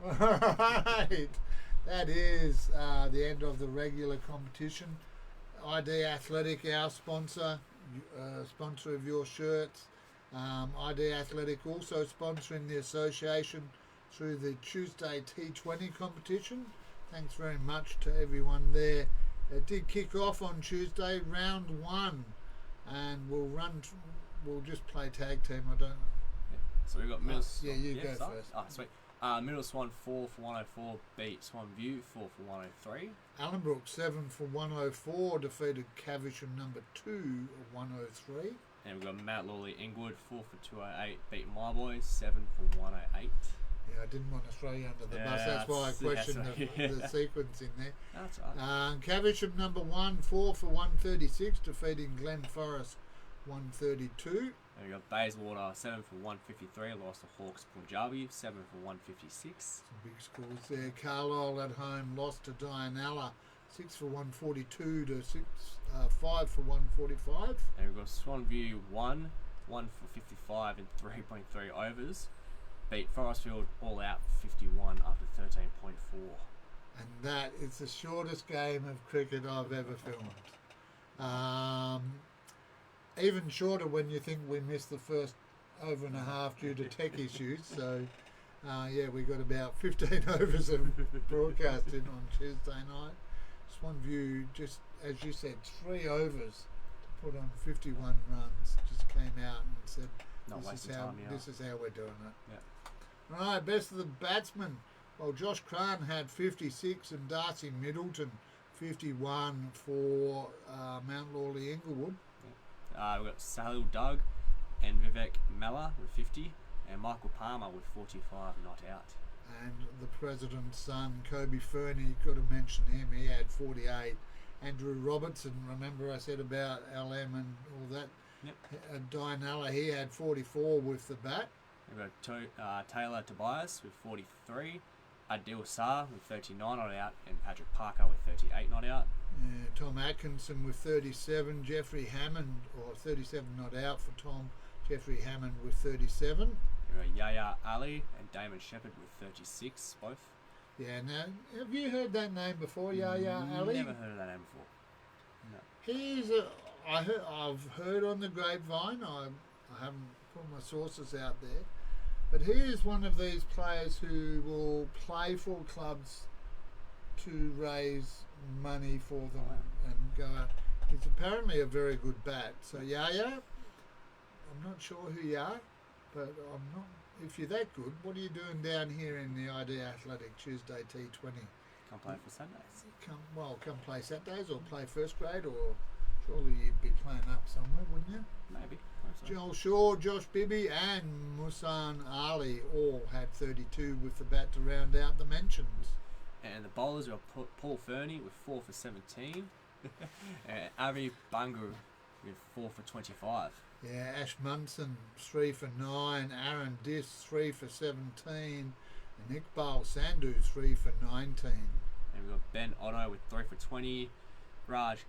[SPEAKER 3] Alright, that is the end of the regular competition. ID Athletic, our sponsor, sponsor of your shirts. ID Athletic also sponsoring the association through the Tuesday T20 competition. Thanks very much to everyone there. It did kick off on Tuesday, round 1, and we'll just play tag team. I don't.
[SPEAKER 4] So we've got Mills.
[SPEAKER 3] Yeah, you go
[SPEAKER 4] start?
[SPEAKER 3] first.
[SPEAKER 4] Oh, sweet. Middle Swan 4 for 104 beat Swan View 4 for 103.
[SPEAKER 3] Allenbrook 7 for 104 defeated Caversham number 2 of 103.
[SPEAKER 4] And we've got Mount Lawley Inglewood 4 for 208 beat My Boys 7 for 108.
[SPEAKER 3] Yeah, I didn't want to throw you under the bus. That's why I questioned the sequence in there.
[SPEAKER 4] That's right.
[SPEAKER 3] Caversham number 1 4 for 136 defeating Glen Forest 132.
[SPEAKER 4] And we've got Bayswater 7 for 153, lost to Hawks Punjabi 7 for 156.
[SPEAKER 3] Some big scores there. Carlisle at home lost to Dianella 6 for 142 to 5 for 145.
[SPEAKER 4] And we've got Swan View 1 for 55 and 3.3 overs. Beat Forestfield all out 51 after 13.4.
[SPEAKER 3] And that is the shortest game of cricket I've ever filmed. Even shorter when you think we missed the first over and a half due to tech issues. So, we got about 15 overs of broadcasting on Tuesday night. Swanview, just as you said, 3 overs to put on 51 runs. Just came out and said, this is how we're doing it.
[SPEAKER 4] Yeah.
[SPEAKER 3] All right, best of the batsmen. Well, Josh Crane had 56 and Darcy Middleton 51 for Mount Lawley Inglewood.
[SPEAKER 4] We've got Sahil Doug and Vivek Mella with 50 and Michael Palmer with 45 not out.
[SPEAKER 3] And the president's son, Kobe Fernie, got to mention him. He had 48. Andrew Robertson, remember I said about LM and all that?
[SPEAKER 4] Yep.
[SPEAKER 3] Dianella, he had 44 with the bat.
[SPEAKER 4] We've got Taylor Tobias with 43, Adil Sarr with 39 not out, and Patrick Parker with 38 not out.
[SPEAKER 3] Tom Atkinson with 37, Jeffrey Hammond, or 37 not out for Tom, Jeffrey Hammond with 37.
[SPEAKER 4] We've got Yaya Ali and Damon Shepherd with 36 both.
[SPEAKER 3] Yeah, now, have you heard that name before, Yaya Ali?
[SPEAKER 4] Never heard of that name before. No.
[SPEAKER 3] I've heard on the grapevine, I haven't put my sources out there, but he is one of these players who will play for clubs to raise money for them and go out. He's apparently a very good bat. So Yaya, I'm not sure who you are, but I'm not. If you're that good, what are you doing down here in the ID Athletic Tuesday T20?
[SPEAKER 4] Come play for Sundays.
[SPEAKER 3] Come play Saturdays or play first grade, or surely you'd be playing up somewhere, wouldn't you?
[SPEAKER 4] Maybe.
[SPEAKER 3] Joel Shaw, Josh Bibby and Musan Ali all had 32 with the bat to round out the mentions.
[SPEAKER 4] And the bowlers were Paul Fernie with 4 for 17 and Avi Bungu with 4 for 25.
[SPEAKER 3] Yeah, Ash Munson 3 for 9, Aaron Dis 3 for 17 and Iqbal Sandhu 3 for 19.
[SPEAKER 4] And we've got Ben Otto with 3 for 20, Raj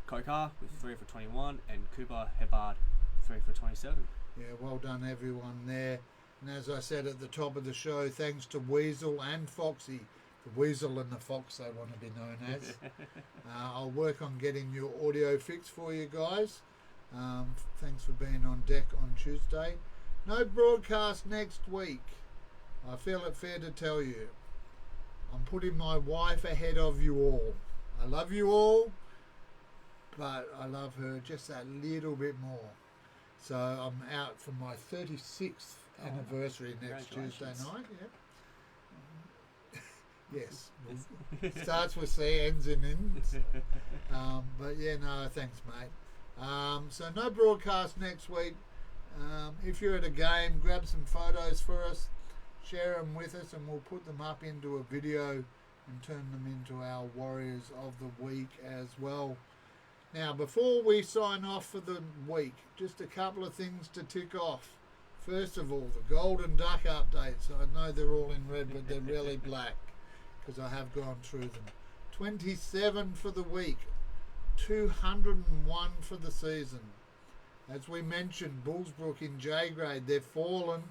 [SPEAKER 4] Kokar with 3 for 21 and Cooper Hebard 3 for 27.
[SPEAKER 3] Yeah, well done everyone there. And as I said at the top of the show, thanks to Weasel and Foxy, the Weasel and the Fox they want to be known as. I'll work on getting your audio fixed for you guys. Thanks for being on deck on Tuesday. No broadcast next week. I feel it fair to tell you. I'm putting my wife ahead of you all. I love you all, but I love her just that little bit more. So I'm out for my 36th anniversary next Tuesday night. Yeah. Yes. Starts with C, ends in ins. But yeah, no, thanks, mate. So no broadcast next week. If you're at a game, grab some photos for us, share them with us, and we'll put them up into a video and turn them into our Warriors of the Week as well. Now, before we sign off for the week, just a couple of things to tick off. First of all, the Golden Duck updates. I know they're all in red, but they're really black because I have gone through them. 27 for the week, 201 for the season. As we mentioned, Bullsbrook in J grade, they've fallen.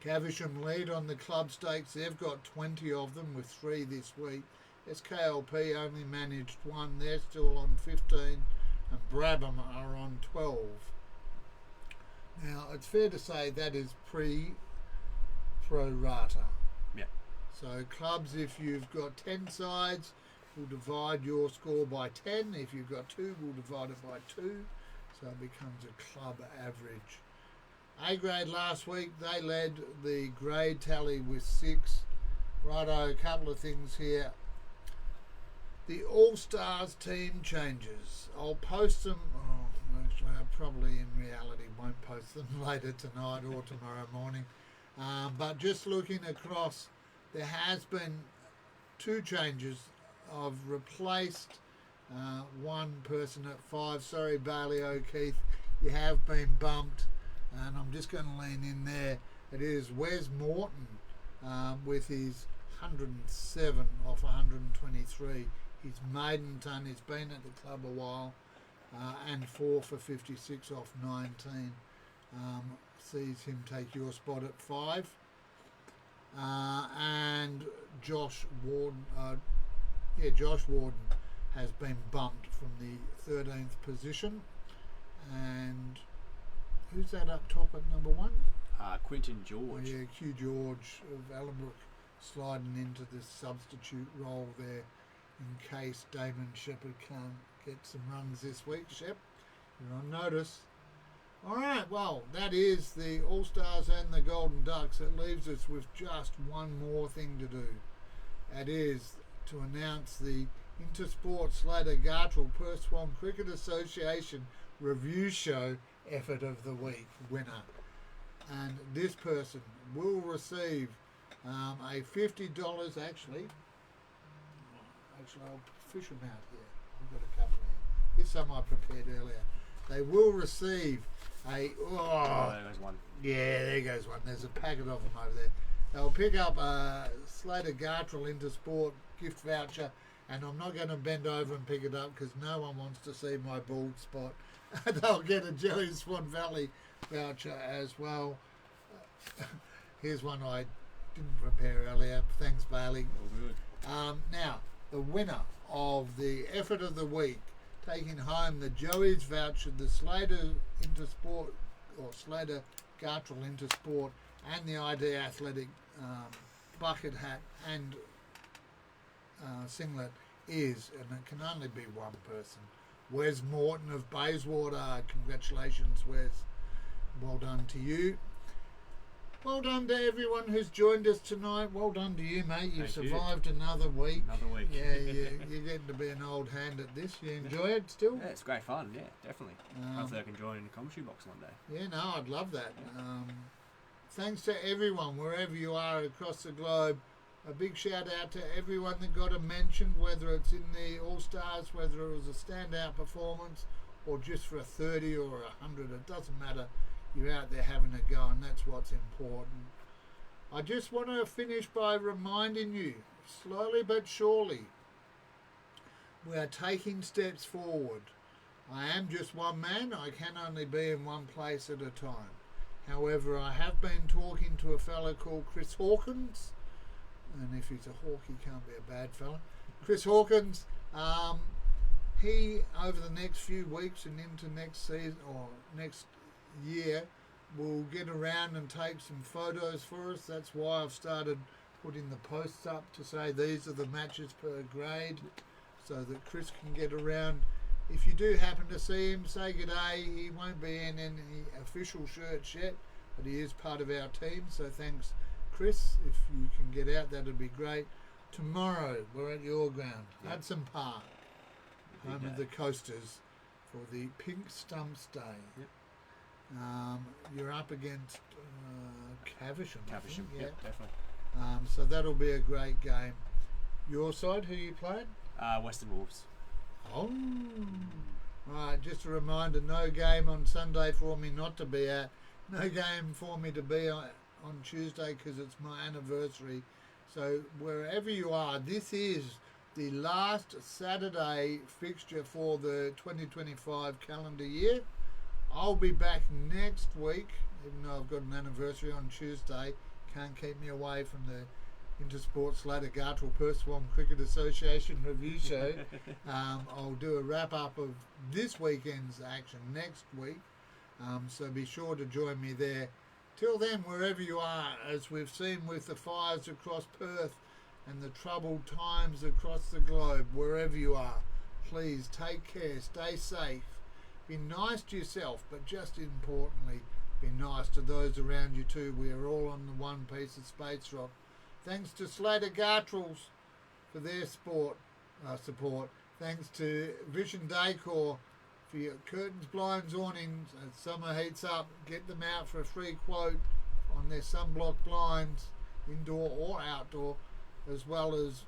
[SPEAKER 3] Caversham lead on the club stakes. They've got 20 of them with 3 this week. SKLP only managed 1. They're still on 15. And Brabham are on 12. Now, it's fair to say that is pre-pro rata.
[SPEAKER 4] Yeah.
[SPEAKER 3] So clubs, if you've got 10 sides, will divide your score by 10. If you've got 2, we'll divide it by 2. So it becomes a club average. A grade last week, they led the grade tally with 6. Righto, a couple of things here. The All-Stars team changes. I'll post them. Oh, actually, I probably in reality won't post them later tonight or tomorrow morning. But just looking across, there has been 2 changes. I've replaced one person at 5. Sorry, Bayley O'Keefe, you have been bumped, and I'm just going to lean in there. It is Wes Morton with his 107 off 123. His maiden ton. He's been at the club a while, and 4 for 56 off 19. Sees him take your spot at 5. And Josh Warden. Josh Warden has been bumped from the 13th position. And who's that up top at number 1?
[SPEAKER 4] Quinton George.
[SPEAKER 3] Yeah, Q George of Ellenbrook sliding into this substitute role there in case Damon Shepherd can't get some runs this week. Shep, you're on notice. All right, well, that is the All-Stars and the Golden Ducks. It leaves us with just one more thing to do. That is to announce the Intersport Slater Gartrell Perth Swan Cricket Association Review Show Effort of the Week winner. And this person will receive a $50, actually, I'll fish them out here. I've got a couple here. Here's some I prepared earlier. They will receive a... Oh,
[SPEAKER 4] there goes one.
[SPEAKER 3] Yeah, there goes one. There's a packet of them over there. They'll pick up a Slater Gartrell Intersport gift voucher, and I'm not going to bend over and pick it up because no one wants to see my bald spot. They'll get a Joey Swan Valley voucher as well. Here's one I didn't prepare earlier. Thanks, Bayley.
[SPEAKER 4] All good.
[SPEAKER 3] Now, the winner of the Effort of the Week, taking home the Joey's voucher, the Slater Intersport, or Slater Gartrell Intersport, and the ID Athletic bucket hat and singlet is, and it can only be one person, Wes Morton of Bayswater. Congratulations, Wes. Well done to you. Well done to everyone who's joined us tonight. Well done to you, mate. You've
[SPEAKER 4] Thank you.
[SPEAKER 3] survived another week.
[SPEAKER 4] Another week.
[SPEAKER 3] Yeah, you're getting to be an old hand at this. You enjoy it still?
[SPEAKER 4] Yeah, it's great fun. Yeah, definitely. Hopefully I can join in the commentary box one day.
[SPEAKER 3] Yeah, no, I'd love that. Thanks to everyone, wherever you are across the globe. A big shout out to everyone that got a mention, whether it's in the All-Stars, whether it was a standout performance, or just for a 30 or a 100. It doesn't matter. You're out there having a go, and that's what's important. I just want to finish by reminding you, slowly but surely, we are taking steps forward. I am just one man. I can only be in one place at a time. However, I have been talking to a fellow called Chris Hawkins, and if he's a hawk, he can't be a bad fella. Chris Hawkins, he, over the next few weeks and into next season, or next year, will get around and take some photos for us. That's why I've started putting the posts up to say these are the matches per grade, so that Chris can get around. If you do happen to see him, say good day. He won't be in any official shirts yet, but he is part of our team, so thanks, Chris. If you can get out, that'd be great. Tomorrow we're at your ground, Hudson Park, home of the Coasters, for the Pink Stumps Day.
[SPEAKER 4] Yep.
[SPEAKER 3] You're up against Caversham.
[SPEAKER 4] Caversham,
[SPEAKER 3] yeah,
[SPEAKER 4] definitely.
[SPEAKER 3] so that'll be a great game. Your side, who you played?
[SPEAKER 4] Western Wolves.
[SPEAKER 3] Oh, right. Just a reminder: no game on Sunday for me not to be at. No game for me to be on Tuesday because it's my anniversary. So wherever you are, this is the last Saturday fixture for the 2025 calendar year. I'll be back next week, even though I've got an anniversary on Tuesday. Can't keep me away from the Intersport Slater Gartrell Perth Swan Cricket Association review show. I'll do a wrap up of this weekend's action next week, so be sure to join me there. Till then, wherever you are, as we've seen with the fires across Perth and the troubled times across the globe, wherever you are, please take care, stay safe, be nice to yourself, but just importantly, Be nice to those around you too. We are all on the one piece of space rock. Thanks to Slater Gartrels for their support. Thanks to Vision Decor for your curtains, blinds, awnings. As summer heats up, get them out for a free quote on their sunblock blinds, indoor or outdoor, as well as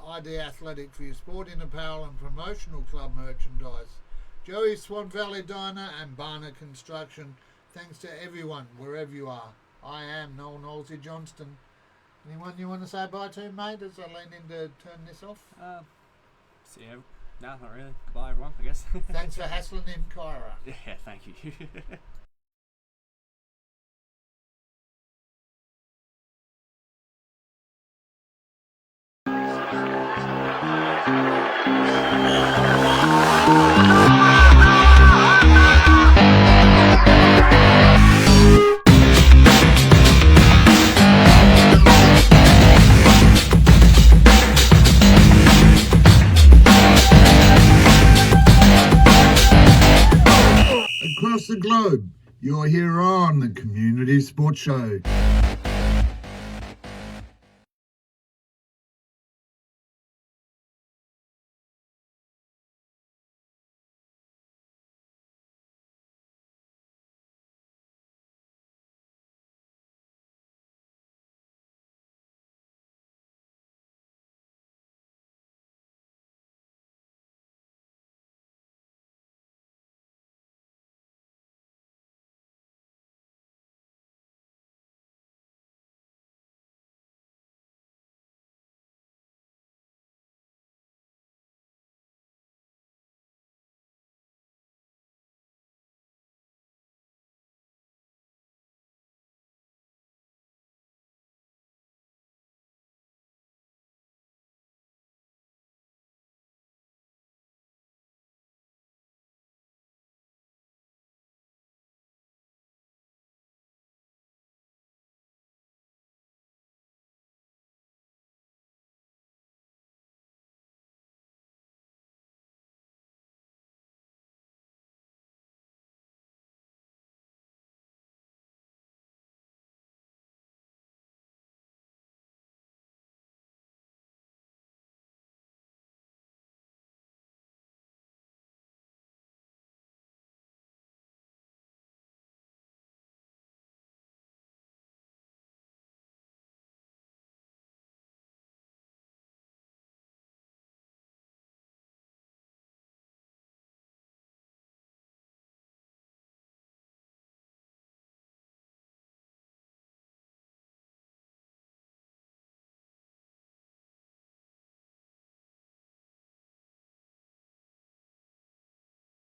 [SPEAKER 3] ID Athletic for your sporting apparel and promotional club merchandise. Joey's Swan Valley Diner and Barner Construction. Thanks to everyone, wherever you are. I am Noel Nosey Johnston. Anyone you want to say bye to, mate, as I lean in to turn this off?
[SPEAKER 4] See you. No, not really. Goodbye, everyone, I guess.
[SPEAKER 3] Thanks for hassling in Kyra.
[SPEAKER 4] Yeah, thank you.
[SPEAKER 2] Across the globe, you're here on the Community Sports Show.